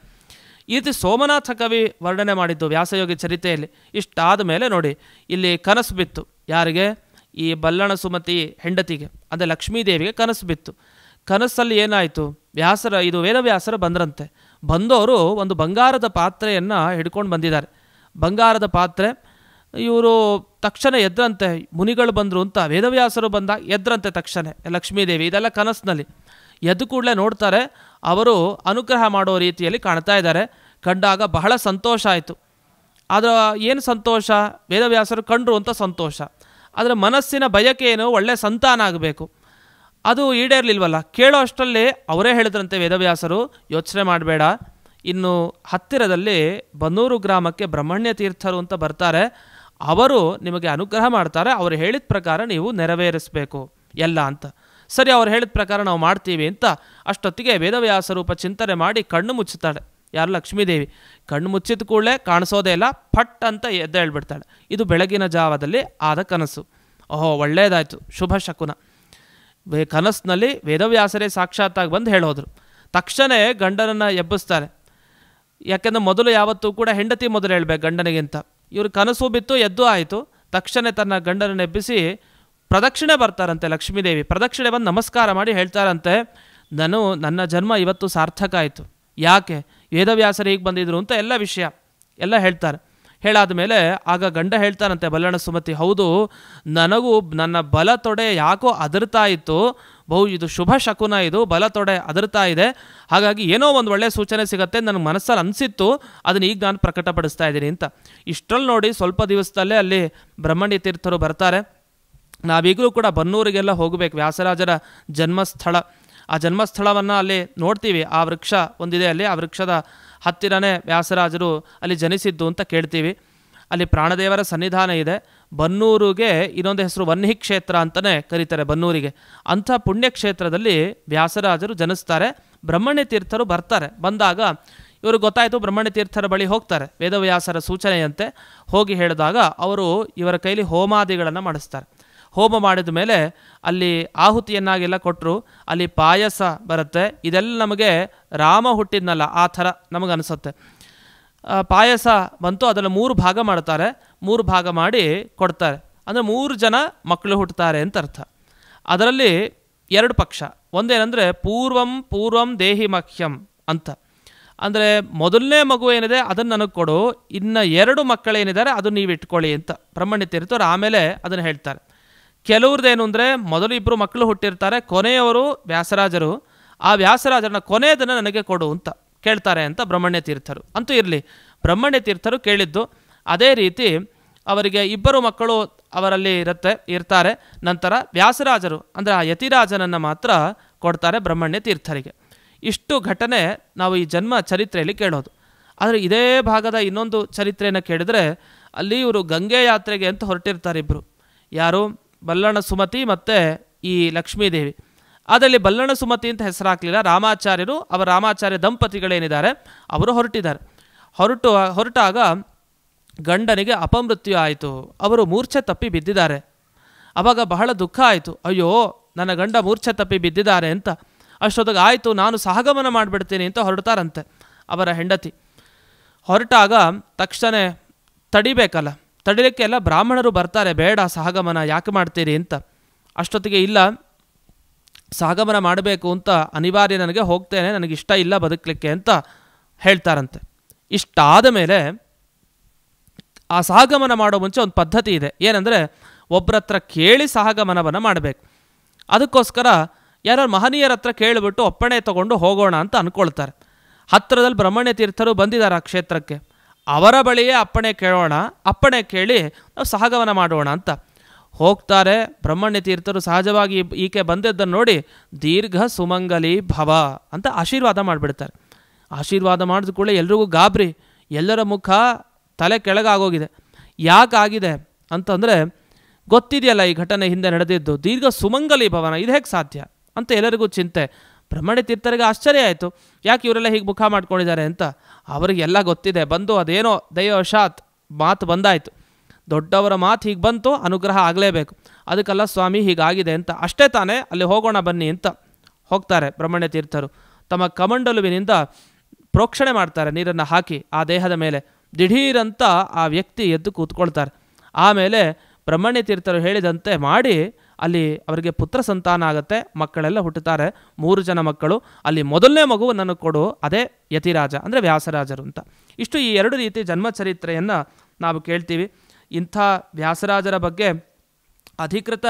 ಈ ರೀತಿ ಸೋಮನಾಥ ಕವಿ ವರ್ಣನೆ ಮಾಡಿದ್ದು ವ್ಯಾಸಯೋಗಿ ಚರಿತೆಯಲ್ಲಿ. ಇಷ್ಟಾದ ಮೇಲೆ ನೋಡಿ ಇಲ್ಲಿ ಕನಸು ಬಿತ್ತು. ಯಾರಿಗೆ? ಈ ಬಲ್ಲಣ ಸುಮತಿ ಹೆಂಡತಿಗೆ, ಅಂದರೆ ಲಕ್ಷ್ಮೀದೇವಿಗೆ ಕನಸು ಬಿತ್ತು. ಕನಸಲ್ಲಿ ಏನಾಯಿತು? ಇದು ವೇದವ್ಯಾಸರು ಬಂದ್ರಂತೆ. ಬಂದವರು ಒಂದು ಬಂಗಾರದ ಪಾತ್ರೆಯನ್ನು ಹಿಡ್ಕೊಂಡು ಬಂದಿದ್ದಾರೆ. ಬಂಗಾರದ ಪಾತ್ರೆ. ಇವರು ತಕ್ಷಣ ಎದ್ರಂತೆ, ಮುನಿಗಳು ಬಂದರು ಅಂತ. ವೇದವ್ಯಾಸರು ಬಂದಾಗ ಎದ್ರಂತೆ ತಕ್ಷಣ ಲಕ್ಷ್ಮೀದೇವಿ. ಇದೆಲ್ಲ ಕನಸಿನಲ್ಲಿ. ಎದ್ದು ಕೂಡಲೇ ನೋಡ್ತಾರೆ, ಅವರು ಅನುಗ್ರಹ ಮಾಡೋ ರೀತಿಯಲ್ಲಿ ಕಾಣ್ತಾ ಇದ್ದಾರೆ. ಕಂಡಾಗ ಬಹಳ ಸಂತೋಷ ಆಯಿತು. ಆದರೆ ಏನು ಸಂತೋಷ? ವೇದವ್ಯಾಸರು ಕಂಡ್ರು ಅಂತ ಸಂತೋಷ. ಆದರೆ ಮನಸ್ಸಿನ ಬಯಕೆ ಏನು? ಒಳ್ಳೆ ಸಂತಾನ ಆಗಬೇಕು. ಅದು ಈಡೇರಲಿಲ್ವಲ್ಲ. ಕೇಳೋ ಅಷ್ಟರಲ್ಲಿ ಅವರೇ ಹೇಳಿದ್ರಂತೆ ವೇದವ್ಯಾಸರು, ಯೋಚನೆ ಮಾಡಬೇಡ, ಇನ್ನು ಹತ್ತಿರದಲ್ಲಿ ಬನ್ನೂರು ಗ್ರಾಮಕ್ಕೆ ಬ್ರಹ್ಮಣ್ಯ ತೀರ್ಥರು ಅಂತ ಬರ್ತಾರೆ, ಅವರು ನಿಮಗೆ ಅನುಗ್ರಹ ಮಾಡ್ತಾರೆ, ಅವರು ಹೇಳಿದ ಪ್ರಕಾರ ನೀವು ನೆರವೇರಿಸಬೇಕು ಎಲ್ಲ ಅಂತ. ಸರಿ, ಅವ್ರು ಹೇಳಿದ ಪ್ರಕಾರ ನಾವು ಮಾಡ್ತೀವಿ ಅಂತ. ಅಷ್ಟೊತ್ತಿಗೆ ವೇದವ್ಯಾಸ ರೂಪ ಚಿಂತನೆ ಮಾಡಿ ಕಣ್ಣು ಮುಚ್ಚುತ್ತಾಳೆ. ಯಾರು? ಲಕ್ಷ್ಮೀದೇವಿ. ಕಣ್ಣು ಮುಚ್ಚಿದ ಕೂಡಲೇ ಕಾಣಿಸೋದೇ ಇಲ್ಲ, ಫಟ್ ಅಂತ ಎದ್ದು ಹೇಳ್ಬಿಡ್ತಾಳೆ. ಇದು ಬೆಳಗಿನ ಜಾವದಲ್ಲಿ ಆದ ಕನಸು. ಓಹೋ, ಒಳ್ಳೆಯದಾಯಿತು, ಶುಭ ಶಕುನ. ಕನಸಿನಲ್ಲಿ ವೇದವ್ಯಾಸರೇ ಸಾಕ್ಷಾತ್ತಾಗಿ ಬಂದು ಹೇಳೋದ್ರು. ತಕ್ಷಣ ಗಂಡನನ್ನು ಎಬ್ಬಿಸ್ತಾರೆ. ಯಾಕೆಂದರೆ ಮೊದಲು ಯಾವತ್ತೂ ಕೂಡ ಹೆಂಡತಿ ಮೊದಲು ಹೇಳ್ಬೇಕು ಗಂಡನಿಗಿಂತ. ಇವರು ಕನಸು ಬಿತ್ತು, ಎದ್ದು ಆಯಿತು. ತಕ್ಷಣ ತನ್ನ ಗಂಡನನ್ನು ಎಬ್ಬಿಸಿ ಪ್ರದಕ್ಷಿಣೆ ಬರ್ತಾರಂತೆ ಲಕ್ಷ್ಮೀದೇವಿ. ಪ್ರದಕ್ಷಿಣೆ ಬಂದು ನಮಸ್ಕಾರ ಮಾಡಿ ಹೇಳ್ತಾರಂತೆ, ನನ್ನ ಜನ್ಮ ಇವತ್ತು ಸಾರ್ಥಕ ಆಯಿತು. ಯಾಕೆ? ವೇದವ್ಯಾಸರು ಹೀಗೆ ಬಂದಿದ್ರು ಅಂತ ಎಲ್ಲ ವಿಷಯ ಎಲ್ಲ ಹೇಳ್ತಾರೆ. ಹೇಳಾದ ಮೇಲೆ ಆಗ ಗಂಡ ಹೇಳ್ತಾರಂತೆ ಬಲ್ಲಣ ಸುಮತಿ, ಹೌದು, ನನಗೂ ನನ್ನ ಬಲ ತೊಡೆ ಯಾಕೋ ಅದರ್ತಾ ಇತ್ತು, ಇದು ಶುಭ ಶಕುನ, ಇದು ಬಲ ತೊಡೆ ಅದರ್ತಾ ಇದೆ, ಹಾಗಾಗಿ ಏನೋ ಒಂದು ಒಳ್ಳೆಯ ಸೂಚನೆ ಸಿಗುತ್ತೆ ನನಗೆ ಮನಸ್ಸಲ್ಲಿ ಅನಿಸಿತ್ತು, ಅದನ್ನ ಈಗ ನಾನು ಪ್ರಕಟಪಡಿಸ್ತಾ ಇದ್ದೀನಿ ಅಂತ. ಇಷ್ಟರಲ್ಲಿ ನೋಡಿ ಸ್ವಲ್ಪ ದಿವಸದಲ್ಲೇ ಅಲ್ಲಿ ಬ್ರಹ್ಮಣ್ಯ ತೀರ್ಥರು ಬರ್ತಾರೆ. ನಾವೀಗಲೂ ಕೂಡ ಬನ್ನೂರಿಗೆಲ್ಲ ಹೋಗಬೇಕು, ವ್ಯಾಸರಾಜರ ಜನ್ಮಸ್ಥಳ. ಆ ಜನ್ಮಸ್ಥಳವನ್ನು ಅಲ್ಲಿ ನೋಡ್ತೀವಿ. ಆ ವೃಕ್ಷ ಒಂದಿದೆ ಅಲ್ಲಿ, ಆ ವೃಕ್ಷದ ಹತ್ತಿರನೇ ವ್ಯಾಸರಾಜರು ಅಲ್ಲಿ ಜನಿಸಿದ್ದು ಅಂತ ಕೇಳ್ತೀವಿ. ಅಲ್ಲಿ ಪ್ರಾಣದೇವರ ಸನ್ನಿಧಾನ ಇದೆ. ಬನ್ನೂರಿಗೆ ಇನ್ನೊಂದು ಹೆಸರು ವನ್ಹಿ ಕ್ಷೇತ್ರ ಅಂತಲೇ ಕರೀತಾರೆ ಬನ್ನೂರಿಗೆ. ಅಂಥ ಪುಣ್ಯಕ್ಷೇತ್ರದಲ್ಲಿ ವ್ಯಾಸರಾಜರು ಜನಿಸ್ತಾರೆ. ಬ್ರಹ್ಮಣ್ಯ ತೀರ್ಥರು ಬರ್ತಾರೆ. ಬಂದಾಗ ಇವರು ಗೊತ್ತಾಯಿತು, ಬ್ರಹ್ಮಣ್ಯ ತೀರ್ಥರ ಬಳಿ ಹೋಗ್ತಾರೆ. ವೇದವ್ಯಾಸರ ಸೂಚನೆಯಂತೆ ಹೋಗಿ ಹೇಳಿದಾಗ ಅವರು ಇವರ ಕೈಲಿ ಹೋಮಾದಿಗಳನ್ನು ಮಾಡಿಸ್ತಾರೆ. ಹೋಮ ಮಾಡಿದ ಮೇಲೆ ಅಲ್ಲಿ ಆಹುತಿಯನ್ನಾಗೆಲ್ಲ ಕೊಟ್ಟರು. ಅಲ್ಲಿ ಪಾಯಸ ಬರುತ್ತೆ. ಇದೆಲ್ಲ ನಮಗೆ ರಾಮ ಹುಟ್ಟಿದ್ನಲ್ಲ ಆ ಥರ ನಮಗನಿಸುತ್ತೆ. ಪಾಯಸ ಬಂತು, ಅದನ್ನು 3 ಭಾಗ ಮಾಡ್ತಾರೆ. 3 ಭಾಗ ಮಾಡಿ ಕೊಡ್ತಾರೆ. ಅಂದರೆ 3 ಜನ ಮಕ್ಕಳು ಹುಟ್ಟುತ್ತಾರೆ ಅಂತ ಅರ್ಥ. ಅದರಲ್ಲಿ 2 ಪಕ್ಷ. ಒಂದೇನೆಂದರೆ ಪೂರ್ವಂ ದೇಹಿ ಮಹ್ಯಂ ಅಂತ. ಅಂದರೆ ಮೊದಲನೇ ಮಗು ಏನಿದೆ ಅದನ್ನು ನನಗೆ ಕೊಡು, ಇನ್ನು 2 ಮಕ್ಕಳೇನಿದ್ದಾರೆ ಅದು ನೀವು ಇಟ್ಕೊಳ್ಳಿ ಅಂತ ಬ್ರಹ್ಮಣ್ಯ ತೀರ್ಥರು ಆಮೇಲೆ ಅದನ್ನು ಹೇಳ್ತಾರೆ. ಕೆಲವ್ರದ್ದೇನು ಅಂದರೆ ಮೊದಲು 2 ಮಕ್ಕಳು ಹುಟ್ಟಿರ್ತಾರೆ, ಕೊನೆಯವರು ವ್ಯಾಸರಾಜರು. ಆ ವ್ಯಾಸರಾಜರನ್ನ ಕೊನೆಯದನ್ನು ನನಗೆ ಕೊಡು ಅಂತ ಕೇಳ್ತಾರೆ ಅಂತ ಬ್ರಹ್ಮಣ್ಯ ತೀರ್ಥರು. ಅಂತೂ ಇರಲಿ, ಬ್ರಹ್ಮಣ್ಯ ತೀರ್ಥರು ಕೇಳಿದ್ದು ಅದೇ ರೀತಿ. ಅವರಿಗೆ 2 ಮಕ್ಕಳು ಅವರಲ್ಲಿ ಇರ್ತಾರೆ. ನಂತರ ವ್ಯಾಸರಾಜರು ಅಂದರೆ ಆ ಯತಿರಾಜನನ್ನು ಮಾತ್ರ ಕೊಡ್ತಾರೆ ಬ್ರಹ್ಮಣ್ಯ ತೀರ್ಥರಿಗೆ. ಇಷ್ಟು ಘಟನೆ ನಾವು ಈ ಜನ್ಮ ಚರಿತ್ರೆಯಲ್ಲಿ ಕೇಳೋದು. ಆದರೆ ಇದೇ ಭಾಗದ ಇನ್ನೊಂದು ಚರಿತ್ರೆಯನ್ನು ಕೇಳಿದರೆ ಅಲ್ಲಿ ಇವರು ಗಂಗೆ ಯಾತ್ರೆಗೆ ಅಂತ ಹೊರಟಿರ್ತಾರೆ ಇಬ್ಬರು. ಯಾರು? ಬಲ್ಲಣ ಸುಮತಿ ಮತ್ತು ಈ ಲಕ್ಷ್ಮೀದೇವಿ. ಅದರಲ್ಲಿ ಬಲ್ಲಣ ಸುಮತಿ ಅಂತ ಹೆಸರು ಹಾಕಲಿಲ್ಲ. ರಾಮಾಚಾರ್ಯರು, ಅವರ ರಾಮಾಚಾರ್ಯ ದಂಪತಿಗಳೇನಿದ್ದಾರೆ ಅವರು ಹೊರಟಿದ್ದಾರೆ. ಹೊರಟಾಗ ಗಂಡನಿಗೆ ಅಪಮೃತ್ಯು ಆಯಿತು. ಅವರು ಮೂರ್ಛೆ ತಪ್ಪಿ ಬಿದ್ದಿದ್ದಾರೆ. ಆವಾಗ ಬಹಳ ದುಃಖ ಆಯಿತು. ಅಯ್ಯೋ, ನನ್ನ ಗಂಡ ಮೂರ್ಛೆ ತಪ್ಪಿ ಬಿದ್ದಿದ್ದಾರೆ ಅಂತ. ಅಷ್ಟೊತ್ತಿಗೆ ಆಯಿತು, ನಾನು ಸಹಗಮನ ಮಾಡಿಬಿಡ್ತೀನಿ ಅಂತ ಹೊರಡ್ತಾರಂತೆ ಅವರ ಹೆಂಡತಿ. ಹೊರಟಾಗ ತಕ್ಷಣ ತಡಿಬೇಕಲ್ಲ, ತಡಿಲಿಕ್ಕೆ ಎಲ್ಲ ಬ್ರಾಹ್ಮಣರು ಬರ್ತಾರೆ. ಬೇಡ ಸಹಗಮನ ಯಾಕೆ ಮಾಡ್ತೀರಿ ಅಂತ. ಅಷ್ಟೊತ್ತಿಗೆ ಇಲ್ಲ, ಸಹಗಮನ ಮಾಡಬೇಕು ಅಂತ ಅನಿವಾರ್ಯ, ನನಗೆ ಹೋಗ್ತೇನೆ, ನನಗಿಷ್ಟ ಇಲ್ಲ ಬದುಕಲಿಕ್ಕೆ ಅಂತ ಹೇಳ್ತಾರಂತೆ. ಇಷ್ಟಾದ ಮೇಲೆ ಆ ಸಹಗಮನ ಮಾಡೋ ಮುಂಚೆ ಒಂದು ಪದ್ಧತಿ ಇದೆ. ಏನಂದರೆ ಒಬ್ಬರ ಹತ್ರ ಕೇಳಿ ಸಹಗಮನವನ್ನು ಮಾಡಬೇಕು. ಅದಕ್ಕೋಸ್ಕರ ಯಾರು ಮಹನೀಯರ ಹತ್ರ ಕೇಳಿಬಿಟ್ಟು ಒಪ್ಪಣೆ ತಗೊಂಡು ಹೋಗೋಣ ಅಂತ ಅಂದ್ಕೊಳ್ತಾರೆ. ಹತ್ತಿರದಲ್ಲಿ ಬ್ರಹ್ಮಣ್ಯ ತೀರ್ಥರು ಬಂದಿದ್ದಾರೆ ಆ ಕ್ಷೇತ್ರಕ್ಕೆ. ಅವರ ಬಳಿಯೇ ಅಪ್ಪಣೆ ಕೇಳೋಣ, ಅಪ್ಪಣೆ ಕೇಳಿ ನಾವು ಸಹಗಮನ ಮಾಡೋಣ ಅಂತ ಹೋಗ್ತಾರೆ. ಬ್ರಹ್ಮಣ್ಯ ತೀರ್ಥರು ಸಹಜವಾಗಿ ಈಕೆ ಬಂದಿದ್ದನ್ನು ನೋಡಿ ದೀರ್ಘ ಸುಮಂಗಲಿ ಭವ ಅಂತ ಆಶೀರ್ವಾದ ಮಾಡಿಬಿಡ್ತಾರೆ. ಆಶೀರ್ವಾದ ಮಾಡಿದ ಕೂಡಲೇ ಎಲ್ರಿಗೂ ಗಾಬರಿ, ಎಲ್ಲರ ಮುಖ ತಲೆ ಕೆಳಗಾಗೋಗಿದೆ. ಯಾಕಾಗಿದೆ ಅಂತಂದರೆ ಗೊತ್ತಿದೆಯಲ್ಲ ಈ ಘಟನೆ ಹಿಂದೆ ನಡೆದಿದ್ದು. ದೀರ್ಘ ಸುಮಂಗಲಿ ಭವನ, ಇದು ಹೇಗೆ ಸಾಧ್ಯ ಅಂತ ಎಲ್ಲರಿಗೂ ಚಿಂತೆ. ಬ್ರಹ್ಮಣ್ಯ ತೀರ್ಥರಿಗೆ ಆಶ್ಚರ್ಯ ಆಯಿತು, ಯಾಕೆ ಇವರೆಲ್ಲ ಹೀಗೆ ಮುಖ ಮಾಡ್ಕೊಂಡಿದ್ದಾರೆ ಅಂತ. ಅವರಿಗೆಲ್ಲ ಗೊತ್ತಿದೆ, ಬಂದು ಅದೇನೋ ದೈವವಶಾತ್ ಮಾತು ಬಂದಾಯಿತು. ದೊಡ್ಡವರ ಮಾತು ಹೀಗೆ ಬಂತು, ಅನುಗ್ರಹ ಆಗಲೇಬೇಕು, ಅದಕ್ಕೆಲ್ಲ ಸ್ವಾಮಿ ಹೀಗಾಗಿದೆ ಅಂತ. ಅಷ್ಟೇ ತಾನೇ, ಅಲ್ಲಿ ಹೋಗೋಣ ಬನ್ನಿ ಅಂತ ಹೋಗ್ತಾರೆ ಬ್ರಹ್ಮಣ್ಯ ತೀರ್ಥರು. ತಮ್ಮ ಕಮಂಡಲುವಿನಿಂದ ಪ್ರೋಕ್ಷಣೆ ಮಾಡ್ತಾರೆ, ನೀರನ್ನು ಹಾಕಿ ಆ ದೇಹದ ಮೇಲೆ. ದಿಢೀರಂತ ಆ ವ್ಯಕ್ತಿ ಎದ್ದು ಕೂತ್ಕೊಳ್ತಾರೆ. ಆಮೇಲೆ ಬ್ರಹ್ಮಣ್ಯ ತೀರ್ಥರು ಹೇಳಿದಂತೆ ಮಾಡಿ ಅಲ್ಲಿ ಅವರಿಗೆ ಪುತ್ರ ಸಂತಾನ ಆಗುತ್ತೆ, ಮಕ್ಕಳೆಲ್ಲ ಹುಟ್ಟುತ್ತಾರೆ, 3 ಜನ ಮಕ್ಕಳು. ಅಲ್ಲಿ ಮೊದಲನೇ ಮಗುವನ್ನು ಕೊಡು, ಅದೇ ಯತಿರಾಜ ಅಂದರೆ ವ್ಯಾಸರಾಜರು ಅಂತ. ಇಷ್ಟು ಈ 2 ರೀತಿ ಜನ್ಮ ಚರಿತ್ರೆಯನ್ನು ನಾವು ಕೇಳ್ತೀವಿ. ಇಂಥ ವ್ಯಾಸರಾಜರ ಬಗ್ಗೆ ಅಧಿಕೃತ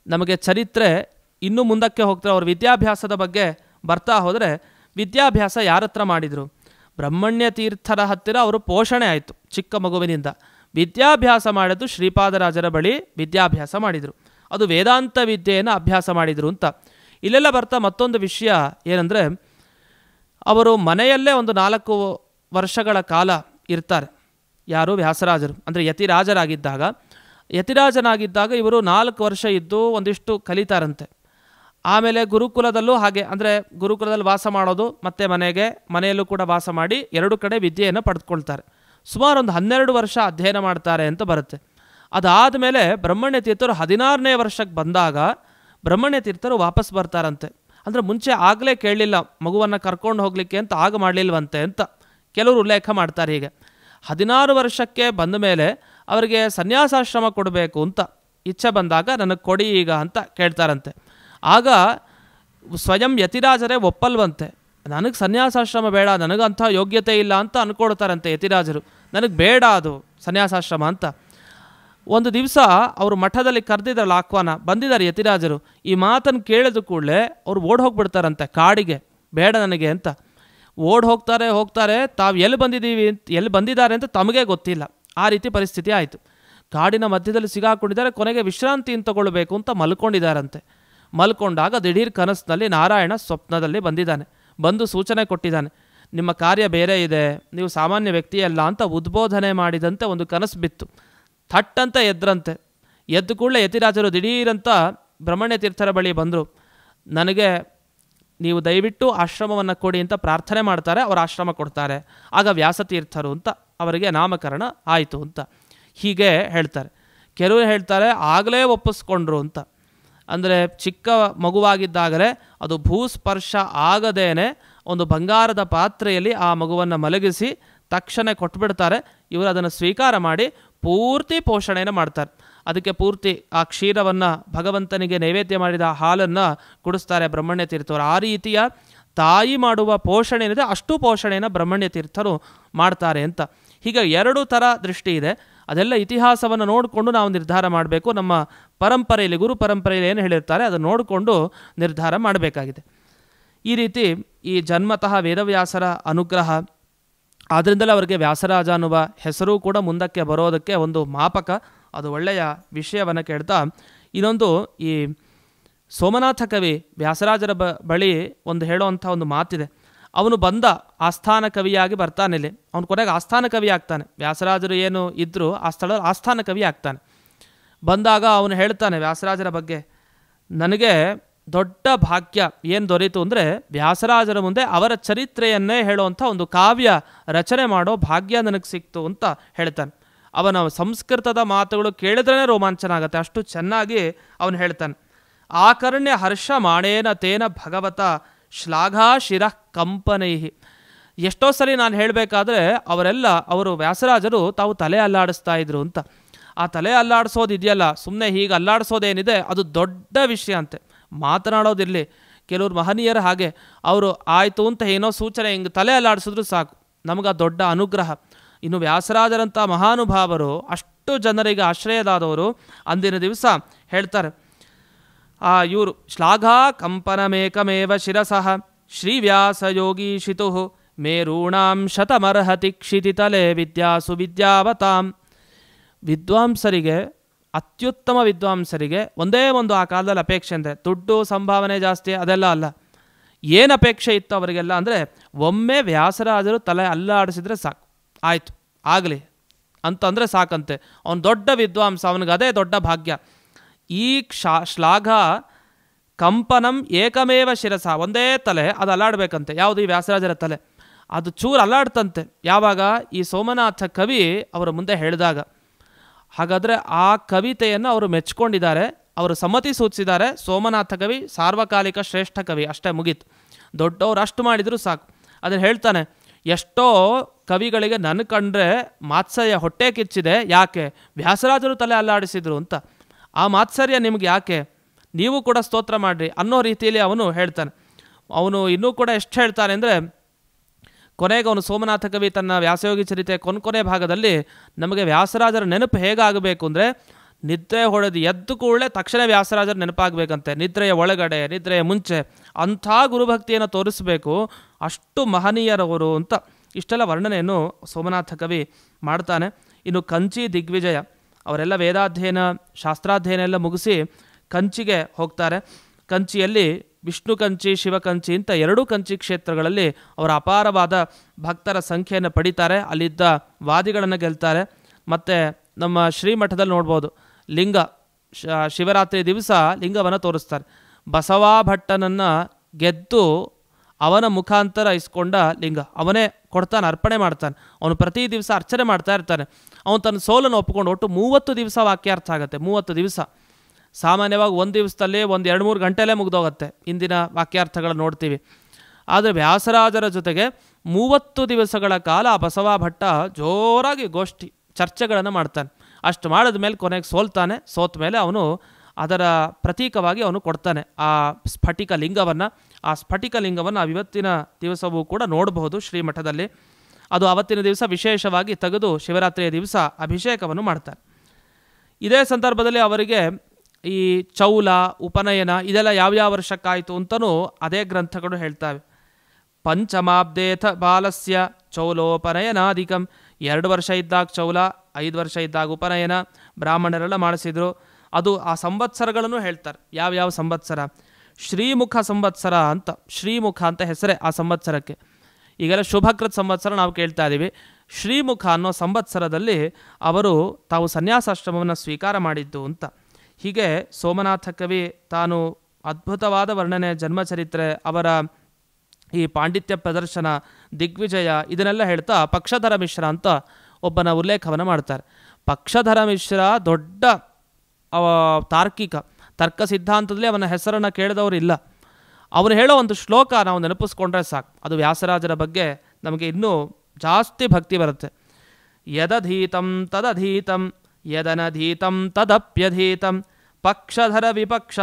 ನಮಗೆ ಚರಿತ್ರೆ ಇನ್ನೂ ಮುಂದಕ್ಕೆ ಹೋಗ್ತಾರೆ. ಅವ್ರ ವಿದ್ಯಾಭ್ಯಾಸದ ಬಗ್ಗೆ ಬರ್ತಾ ಹೋದರೆ, ವಿದ್ಯಾಭ್ಯಾಸ ಯಾರ ಹತ್ರ ಮಾಡಿದರು? ಬ್ರಹ್ಮಣ್ಯ ತೀರ್ಥರ ಹತ್ತಿರ ಅವರು ಪೋಷಣೆ ಆಯಿತು ಚಿಕ್ಕ ಮಗುವಿನಿಂದ. ವಿದ್ಯಾಭ್ಯಾಸ ಮಾಡಿದ್ದು ಶ್ರೀಪಾದರಾಜರ ಬಳಿ ವಿದ್ಯಾಭ್ಯಾಸ ಮಾಡಿದರು. ಅದು ವೇದಾಂತ ವಿದ್ಯೆಯನ್ನು ಅಭ್ಯಾಸ ಮಾಡಿದರು ಅಂತ. ಇಲ್ಲೆಲ್ಲ ಬರ್ತಾ ಮತ್ತೊಂದು ವಿಷಯ ಏನಂದರೆ, ಅವರು ಮನೆಯಲ್ಲೇ ಒಂದು 4 ವರ್ಷಗಳ ಕಾಲ ಇರ್ತಾರೆ. ಯಾರು? ವ್ಯಾಸರಾಜರು. ಅಂದರೆ ಯತಿರಾಜನಾಗಿದ್ದಾಗ ಇವರು 4 ವರ್ಷ ಇದ್ದು ಒಂದಿಷ್ಟು ಕಲಿತಾರಂತೆ. ಆಮೇಲೆ ಗುರುಕುಲದಲ್ಲೂ ಹಾಗೆ, ಅಂದರೆ ಗುರುಕುಲದಲ್ಲಿ ವಾಸ ಮಾಡೋದು ಮತ್ತು ಮನೆಯಲ್ಲೂ ಕೂಡ ವಾಸ ಮಾಡಿ 2 ಕಡೆ ವಿದ್ಯೆಯನ್ನು ಪಡೆದುಕೊಳ್ತಾರೆ. ಸುಮಾರು ಒಂದು 12 ವರ್ಷ ಅಧ್ಯಯನ ಮಾಡ್ತಾರೆ ಅಂತ ಬರುತ್ತೆ. ಅದಾದ ಮೇಲೆ ಬ್ರಹ್ಮಣ್ಯ ತೀರ್ಥರು 16ನೇ ವರ್ಷಕ್ಕೆ ಬಂದಾಗ ಬ್ರಹ್ಮಣ್ಯ ತೀರ್ಥರು ವಾಪಸ್ ಬರ್ತಾರಂತೆ. ಅಂದರೆ ಮುಂಚೆ ಆಗಲೇ ಕೇಳಲಿಲ್ಲ ಮಗುವನ್ನು ಕರ್ಕೊಂಡು ಹೋಗಲಿಕ್ಕೆ ಅಂತ, ಆಗ ಮಾಡಲಿಲ್ವಂತೆ ಅಂತ ಕೆಲವರು ಉಲ್ಲೇಖ ಮಾಡ್ತಾರೆ. ಹೀಗೆ 16 ವರ್ಷಕ್ಕೆ ಬಂದ ಮೇಲೆ ಅವರಿಗೆ ಸನ್ಯಾಸಾಶ್ರಮ ಕೊಡಬೇಕು ಅಂತ ಇಚ್ಛೆ ಬಂದಾಗ ನನಗೆ ಕೊಡಿ ಈಗ ಅಂತ ಕೇಳ್ತಾರಂತೆ. ಆಗ ಸ್ವಯಂ ಯತಿರಾಜರೇ ಒಪ್ಪಲ್ವಂತೆ. ನನಗೆ ಸನ್ಯಾಸಾಶ್ರಮ ಬೇಡ, ನನಗಂಥ ಯೋಗ್ಯತೆ ಇಲ್ಲ ಅಂತ ಅಂದ್ಕೊಳ್ತಾರಂತೆ ಯತಿರಾಜರು. ನನಗೆ ಬೇಡ ಅದು ಸನ್ಯಾಸಾಶ್ರಮ ಅಂತ. ಒಂದು ದಿವಸ ಅವರು ಮಠದಲ್ಲಿ ಕರೆದಿದ್ರಲ್ಲ ಆಹ್ವಾನ, ಬಂದಿದ್ದಾರೆ ಯತಿರಾಜರು. ಈ ಮಾತನ್ನು ಕೇಳಿದ ಕೂಡಲೇ ಅವ್ರು ಓಡ್ ಹೋಗ್ಬಿಡ್ತಾರಂತೆ ಕಾಡಿಗೆ, ಬೇಡ ನನಗೆ ಅಂತ. ಓಡ್ ಹೋಗ್ತಾರೆ. ತಾವು ಎಲ್ಲಿ ಬಂದಿದ್ದಾರೆ ಅಂತ ತಮಗೆ ಗೊತ್ತಿಲ್ಲ. ಆ ರೀತಿ ಪರಿಸ್ಥಿತಿ ಆಯಿತು. ಕಾಡಿನ ಮಧ್ಯದಲ್ಲಿ ಸಿಗಾಕೊಂಡಿದ್ದಾರೆ. ಕೊನೆಗೆ ವಿಶ್ರಾಂತಿಯನ್ನು ತಗೊಳ್ಬೇಕು ಅಂತ ಮಲ್ಕೊಂಡಿದ್ದಾರಂತೆ. ಮಲ್ಕೊಂಡಾಗ ದಿಢೀರ್ ಕನಸಿನಲ್ಲಿ ನಾರಾಯಣ ಸ್ವಪ್ನದಲ್ಲಿ ಬಂದು ಸೂಚನೆ ಕೊಟ್ಟಿದ್ದಾನೆ, ನಿಮ್ಮ ಕಾರ್ಯ ಬೇರೆ ಇದೆ, ನೀವು ಸಾಮಾನ್ಯ ವ್ಯಕ್ತಿಯಲ್ಲ ಅಂತ ಉದ್ಬೋಧನೆ ಮಾಡಿದಂತೆ ಒಂದು ಕನಸು ಬಿತ್ತು. ಥಟ್ಟಂತ ಎದ್ರಂತೆ. ಎದ್ದು ಕೂಡಲೇ ಯತಿರಾಜರು ದಿಢೀರಂತ ಬ್ರಹ್ಮಣ್ಯ ತೀರ್ಥರ ಬಳಿ ಬಂದರು. ನನಗೆ ನೀವು ದಯವಿಟ್ಟು ಆಶ್ರಮವನ್ನು ಕೊಡಿ ಅಂತ ಪ್ರಾರ್ಥನೆ ಮಾಡ್ತಾರೆ. ಅವರು ಆಶ್ರಮ ಕೊಡ್ತಾರೆ. ಆಗ ವ್ಯಾಸತೀರ್ಥರು ಅಂತ ಅವರಿಗೆ ನಾಮಕರಣ ಆಯಿತು ಅಂತ ಹೀಗೆ ಹೇಳ್ತಾರೆ. ಕೆಲವರು ಹೇಳ್ತಾರೆ ಆಗಲೇ ಒಪ್ಪಿಸ್ಕೊಂಡ್ರು ಅಂತ. ಅಂದರೆ ಚಿಕ್ಕ ಮಗುವಾಗಿದ್ದಾಗಲೇ ಅದು ಭೂಸ್ಪರ್ಶ ಆಗದೇನೆ ಒಂದು ಬಂಗಾರದ ಪಾತ್ರೆಯಲ್ಲಿ ಆ ಮಗುವನ್ನು ಮಲಗಿಸಿ ತಕ್ಷಣ ಕೊಟ್ಬಿಡ್ತಾರೆ. ಇವರು ಅದನ್ನು ಸ್ವೀಕಾರ ಮಾಡಿ ಪೂರ್ತಿ ಪೋಷಣೆಯನ್ನು ಮಾಡ್ತಾರೆ. ಅದಕ್ಕೆ ಪೂರ್ತಿ ಆ ಕ್ಷೀರವನ್ನು ಭಗವಂತನಿಗೆ ನೈವೇದ್ಯ ಮಾಡಿದ ಹಾಲನ್ನು ಕುಡಿಸ್ತಾರೆ ಬ್ರಹ್ಮಣ್ಯ ತೀರ್ಥರು. ಆ ರೀತಿಯ ತಾಯಿ ಮಾಡುವ ಪೋಷಣೆ ಏನಿದೆ ಅಷ್ಟು ಪೋಷಣೆಯನ್ನು ಬ್ರಹ್ಮಣ್ಯ ತೀರ್ಥರು ಮಾಡ್ತಾರೆ ಅಂತ. ಹೀಗೆ 2 ಥರ ದೃಷ್ಟಿ ಇದೆ. ಅದೆಲ್ಲ ಇತಿಹಾಸವನ್ನು ನೋಡಿಕೊಂಡು ನಾವು ನಿರ್ಧಾರ ಮಾಡಬೇಕು. ನಮ್ಮ ಪರಂಪರೆಯಲ್ಲಿ, ಗುರು ಪರಂಪರೆಯಲ್ಲಿ ಏನು ಹೇಳಿರ್ತಾರೆ ಅದನ್ನು ನೋಡಿಕೊಂಡು ನಿರ್ಧಾರ ಮಾಡಬೇಕಾಗಿದೆ. ಈ ರೀತಿ ಈ ಜನ್ಮತಃ ವೇದವ್ಯಾಸರ ಅನುಗ್ರಹ, ಆದ್ದರಿಂದಲೇ ಅವರಿಗೆ ವ್ಯಾಸರಾಜ ಅನ್ನುವ ಹೆಸರು ಕೂಡ ಮುಂದಕ್ಕೆ ಬರೋದಕ್ಕೆ ಒಂದು ಮಾಪಕ. ಅದು ಒಳ್ಳೆಯ ವಿಷಯವನ್ನು ಕೇಳ್ತಾ, ಇನ್ನೊಂದು ಈ ಸೋಮನಾಥ ಕವಿ ವ್ಯಾಸರಾಜರ ಬಳಿ ಒಂದು ಹೇಳುವಂಥ ಒಂದು ಮಾತಿದೆ. ಅವನು ಬಂದ ಆಸ್ಥಾನ ಕವಿಯಾಗಿ ಬರ್ತಾನಿಲ್ಲಿ, ಅವನು ಕೊನೆಗೆ ಆಸ್ಥಾನ ಕವಿ ಆಗ್ತಾನೆ. ವ್ಯಾಸರಾಜರು ಏನು ಇದ್ದರೂ ಆ ಸ್ಥಳದಲ್ಲಿ ಆಸ್ಥಾನ ಕವಿ ಆಗ್ತಾನೆ. ಬಂದಾಗ ಅವನು ಹೇಳ್ತಾನೆ ವ್ಯಾಸರಾಜರ ಬಗ್ಗೆ, ನನಗೆ ದೊಡ್ಡ ಭಾಗ್ಯ ಏನು ದೊರೀತು ಅಂದರೆ ವ್ಯಾಸರಾಜರ ಮುಂದೆ ಅವರ ಚರಿತ್ರೆಯನ್ನೇ ಹೇಳುವಂಥ ಒಂದು ಕಾವ್ಯ ರಚನೆ ಮಾಡೋ ಭಾಗ್ಯ ನನಗೆ ಸಿಕ್ತು ಅಂತ ಹೇಳ್ತಾನೆ. ಅವನ ಸಂಸ್ಕೃತದ ಮಾತುಗಳು ಕೇಳಿದ್ರೇ ರೋಮಾಂಚನ ಆಗುತ್ತೆ, ಅಷ್ಟು ಚೆನ್ನಾಗಿ ಅವನು ಹೇಳ್ತಾನೆ. ಆಕರ್ಣ್ಯ ಹರ್ಷ ಮಾಣೇನ ತೇನ ಭಗವತ ಶ್ಲಾಘಾ ಶಿರಃ ಕಂಪನೈಹಿ. ಎಷ್ಟೋ ಸರಿ ನಾನು ಹೇಳಬೇಕಾದ್ರೆ ಅವರು ವ್ಯಾಸರಾಜರು ತಾವು ತಲೆ ಅಲ್ಲಾಡಿಸ್ತಾ ಇದ್ರು ಅಂತ. ಆ ತಲೆ ಅಲ್ಲಾಡಿಸೋದಿದೆಯಲ್ಲ, ಸುಮ್ಮನೆ ಹೀಗೆ ಅಲ್ಲಾಡಿಸೋದೇನಿದೆ ಅದು ದೊಡ್ಡ ವಿಷಯ ಅಂತೆ. ಮಾತನಾಡೋದಿರಲಿ, ಕೆಲವರು ಮಹನೀಯರು ಹಾಗೆ ಅವರು ಆಯಿತು ಅಂತ ಏನೋ ಸೂಚನೆ ಹಿಂಗೆ ತಲೆ ಅಲ್ಲಾಡಿಸಿದ್ರು ಸಾಕು, ನಮಗೆ ಆ ದೊಡ್ಡ ಅನುಗ್ರಹ. ಇನ್ನು ವ್ಯಾಸರಾಜರಂಥ ಮಹಾನುಭಾವರು, ಅಷ್ಟು ಜನರಿಗೆ ಆಶ್ರಯದಾದವರು, ಅಂದಿನ ದಿವಸ ಹೇಳ್ತಾರೆ ಇವರು ಶ್ಲಾಘಾ ಕಂಪನಮೇಕಮೇವ ಶಿರಸಃ ಶ್ರೀವ್ಯಾಸಯೋಗೀಶಿತು ಮೇರೂಣಾಂ ಶತಮರ್ಹತಿ ಕ್ಷಿತಿತಲೆ ವಿದ್ಯಾಸು ವಿದ್ಯಾವತಾಂ. ವಿದ್ವಾಂಸರಿಗೆ, ಅತ್ಯುತ್ತಮ ವಿದ್ವಾಂಸರಿಗೆ ಒಂದೇ ಒಂದು ಆ ಕಾಲದಲ್ಲಿ ಅಪೇಕ್ಷೆ ಅಂದರೆ ದುಡ್ಡು ಸಂಭಾವನೆ ಜಾಸ್ತಿ ಅದೆಲ್ಲ ಅಲ್ಲ. ಏನು ಅಪೇಕ್ಷೆ ಇತ್ತು ಅವರಿಗೆಲ್ಲ ಅಂದರೆ ಒಮ್ಮೆ ವ್ಯಾಸರಾಜರು ತಲೆ ಅಲ್ಲಾಡಿಸಿದ್ರೆ ಸಾಕು, ಆಯಿತು ಆಗಲಿ ಅಂತಂದರೆ ಸಾಕಂತೆ. ಅವನು ದೊಡ್ಡ ವಿದ್ವಾಂಸ, ಅವನಿಗೆ ಅದೇ ದೊಡ್ಡ ಭಾಗ್ಯ. ಈ ಶ್ಲಾಘ ಕಂಪನಂ ಏಕಮೇವ ಶಿರಸ, ಒಂದೇ ತಲೆ ಅದು ಅಲ್ಲಾಡಬೇಕಂತೆ. ಯಾವುದು? ಈ ವ್ಯಾಸರಾಜರ ತಲೆ. ಅದು ಚೂರು ಅಲ್ಲಾಡ್ತಂತೆ ಯಾವಾಗ ಈ ಸೋಮನಾಥ ಕವಿ ಅವರ ಮುಂದೆ ಹೇಳಿದಾಗ. ಹಾಗಾದರೆ ಆ ಕವಿತೆಯನ್ನು ಅವರು ಮೆಚ್ಕೊಂಡಿದ್ದಾರೆ, ಅವರು ಸಮ್ಮತಿ ಸೂಚಿಸಿದ್ದಾರೆ. ಸೋಮನಾಥ ಕವಿ ಸಾರ್ವಕಾಲಿಕ ಶ್ರೇಷ್ಠ ಕವಿ, ಅಷ್ಟೇ ಮುಗೀತು. ದೊಡ್ಡವ್ರು ಅಷ್ಟು ಮಾಡಿದರೂ ಸಾಕು. ಅದನ್ನು ಹೇಳ್ತಾನೆ, ಎಷ್ಟೋ ಕವಿಗಳಿಗೆ ನನ್ನ ಕಂಡ್ರೆ ಮಾತ್ಸರ್ಯ ಹೊಟ್ಟೆ ಕಿಚ್ಚಿದೆ, ಯಾಕೆ ವ್ಯಾಸರಾಜರು ತಲೆ ಅಲ್ಲಾಡಿಸಿದ್ರು ಅಂತ. ಆ ಮಾತ್ಸರ್ಯ ನಿಮ್ಗೆ ಯಾಕೆ, ನೀವು ಕೂಡ ಸ್ತೋತ್ರ ಮಾಡಿರಿ ಅನ್ನೋ ರೀತಿಯಲ್ಲಿ ಅವನು ಹೇಳ್ತಾನೆ. ಅವನು ಇನ್ನೂ ಕೂಡ ಎಷ್ಟು ಹೇಳ್ತಾನೆ ಅಂದರೆ, ಕೊನೆಗೆ ಅವನು ಸೋಮನಾಥ ಕವಿ ತನ್ನ ವ್ಯಾಸಯೋಗಿ ಚರಿತೆ ಕೊನೆ ಭಾಗದಲ್ಲಿ ನಮಗೆ ವ್ಯಾಸರಾಜರ ನೆನಪು ಹೇಗಾಗಬೇಕು ಅಂದರೆ, ನಿದ್ರೆ ಹೊಡೆದು ಎದ್ದು ಕೂಡಲೇ ತಕ್ಷಣ ವ್ಯಾಸರಾಜರ ನೆನಪಾಗಬೇಕಂತೆ, ನಿದ್ರೆಯ ಒಳಗಡೆ ನಿದ್ರೆಯ ಮುಂಚೆ ಅಂಥ ಗುರುಭಕ್ತಿಯನ್ನು ತೋರಿಸಬೇಕು, ಅಷ್ಟು ಮಹನೀಯರವರು ಅಂತ ಇಷ್ಟೆಲ್ಲ ವರ್ಣನೆಯನ್ನು ಸೋಮನಾಥ ಕವಿ ಮಾಡ್ತಾನೆ. ಇನ್ನು ಕಂಚಿ ದಿಗ್ವಿಜಯ, ಅವರೆಲ್ಲ ವೇದಾಧ್ಯಯನ ಶಾಸ್ತ್ರಾಧ್ಯಯನ ಎಲ್ಲ ಮುಗಿಸಿ ಕಂಚಿಗೆ ಹೋಗ್ತಾರೆ. ಕಂಚಿಯಲ್ಲಿ ವಿಷ್ಣು ಕಂಚಿ ಶಿವಕಂಚಿ ಅಂತ ಎರಡೂ ಕಂಚಿ ಕ್ಷೇತ್ರಗಳಲ್ಲಿ ಅವರ ಅಪಾರವಾದ ಭಕ್ತರ ಸಂಖ್ಯೆಯನ್ನು ಪಡಿತಾರೆ. ಅಲ್ಲಿದ್ದ ವಾದಿಗಳನ್ನು ಗೆಲ್ತಾರೆ. ಮತ್ತು ನಮ್ಮ ಶ್ರೀಮಠದಲ್ಲಿ ನೋಡ್ಬೋದು, ಲಿಂಗ ಶಿವರಾತ್ರಿ ದಿವಸ ಲಿಂಗವನ್ನು ತೋರಿಸ್ತಾರೆ. ಬಸವ ಭಟ್ಟನನ್ನು ಗೆದ್ದು ಅವನ ಮುಖಾಂತರ ಇಸ್ಕೊಂಡ ಲಿಂಗ ಅವನೇ ಕೊಡ್ತಾನೆ, ಅರ್ಪಣೆ ಮಾಡ್ತಾನೆ. ಅವನು ಪ್ರತಿ ದಿವಸ ಅರ್ಚನೆ ಮಾಡ್ತಾ ಇರ್ತಾನೆ. ಅವನು ತನ್ನ ಸೋಲನ್ನು ಒಪ್ಪಿಕೊಂಡು ಒಟ್ಟು 30 ದಿವಸ ವಾಕ್ಯಾರ್ಥ ಆಗುತ್ತೆ. 30 ದಿವಸ. ಸಾಮಾನ್ಯವಾಗಿ ಒಂದು ದಿವಸದಲ್ಲಿ 1-2-3 ಗಂಟೆಲೇ ಮುಗ್ದೋಗುತ್ತೆ ಇಂದಿನ ವಾಕ್ಯಾರ್ಥಗಳನ್ನು ನೋಡ್ತೀವಿ. ಆದರೆ ವ್ಯಾಸರಾಜರ ಜೊತೆಗೆ 30 ದಿವಸಗಳ ಕಾಲ ಬಸವ ಭಟ್ಟ ಜೋರಾಗಿ ಗೋಷ್ಠಿ ಚರ್ಚೆಗಳನ್ನು ಮಾಡ್ತಾನೆ. ಅಷ್ಟು ಮಾಡಿದ ಮೇಲೆ ಕೊನೆಗೆ ಸೋಲ್ತಾನೆ. ಸೋತ ಮೇಲೆ ಅವನು ಅದರ ಪ್ರತೀಕವಾಗಿ ಅವನು ಕೊಡ್ತಾನೆ ಆ ಸ್ಫಟಿಕ ಲಿಂಗವನ್ನು. ಆ ಸ್ಫಟಿಕ ಲಿಂಗವನ್ನು ಇವತ್ತಿನ ದಿವಸವೂ ಕೂಡ ನೋಡಬಹುದು ಶ್ರೀಮಠದಲ್ಲಿ. ಅದು ಅವತ್ತಿನ ದಿವಸ ವಿಶೇಷವಾಗಿ ತೆಗೆದು ಶಿವರಾತ್ರಿಯ ದಿವಸ ಅಭಿಷೇಕವನ್ನು ಮಾಡ್ತಾರೆ. ಇದೇ ಸಂದರ್ಭದಲ್ಲಿ ಅವರಿಗೆ ಈ ಚೌಲ ಉಪನಯನ ಇದೆಲ್ಲ ಯಾವ್ಯಾವ ವರ್ಷಕ್ಕಾಯಿತು ಅಂತಲೂ ಅದೇ ಗ್ರಂಥಗಳು ಹೇಳ್ತಾವೆ. ಪಂಚಮಾಬ್ದೇಥ ಬಾಲಸ್ಯ ಚೌಲೋಪನಯನಾಧಿಕಂ. 2 ವರ್ಷ ಇದ್ದಾಗ ಚೌಲ, 5 ವರ್ಷ ಇದ್ದಾಗ ಉಪನಯನ ಬ್ರಾಹ್ಮಣರೆಲ್ಲ ಮಾಡಿಸಿದ್ರು. ಅದು ಆ ಸಂವತ್ಸರಗಳನ್ನು ಹೇಳ್ತಾರೆ. ಯಾವ್ಯಾವ ಸಂವತ್ಸರ? ಶ್ರೀಮುಖ ಸಂವತ್ಸರ ಅಂತ, ಶ್ರೀಮುಖ ಅಂತ ಹೆಸರೇ ಆ ಸಂವತ್ಸರಕ್ಕೆ. ಈಗೆಲ್ಲ ಶುಭಕೃತ್ ಸಂವತ್ಸರ ನಾವು ಕೇಳ್ತಾ ಇದ್ದೀವಿ. ಶ್ರೀಮುಖ ಅನ್ನೋ ಸಂವತ್ಸರದಲ್ಲಿ ಅವರು ತಾವು ಸನ್ಯಾಸಾಶ್ರಮವನ್ನು ಸ್ವೀಕಾರ ಮಾಡಿದ್ದು ಅಂತ. ಹೀಗೆ ಸೋಮನಾಥ ಕವಿ ತಾನು ಅದ್ಭುತವಾದ ವರ್ಣನೆ, ಜನ್ಮಚರಿತ್ರೆ, ಅವರ ಈ ಪಾಂಡಿತ್ಯ ಪ್ರದರ್ಶನ, ದಿಗ್ವಿಜಯ ಇದನ್ನೆಲ್ಲ ಹೇಳ್ತಾ ಪಕ್ಷಧರ ಮಿಶ್ರ ಅಂತ ಒಬ್ಬನ ಉಲ್ಲೇಖವನ್ನು ಮಾಡ್ತಾರೆ. ಪಕ್ಷಧರ ಮಿಶ್ರ ದೊಡ್ಡ ತಾರ್ಕಿಕ, ತರ್ಕ ಸಿದ್ಧಾಂತದಲ್ಲಿ ಅವನ ಹೆಸರನ್ನು ಕೇಳಿದವರು ಇಲ್ಲ. ಅವನು ಹೇಳೋ ಒಂದು ಶ್ಲೋಕ ನಾವು ನೆನಪಿಸ್ಕೊಂಡ್ರೆ ಸಾಕು, ಅದು ವ್ಯಾಸರಾಜರ ಬಗ್ಗೆ ನಮಗೆ ಇನ್ನೂ ಜಾಸ್ತಿ ಭಕ್ತಿ ಬರುತ್ತೆ. ಯದಧೀತಂ ತದಧೀತಂ ಯದನಧೀತಂ ತದಪ್ಯಧೀತಂ ಪಕ್ಷಧರ ವಿಪಕ್ಷ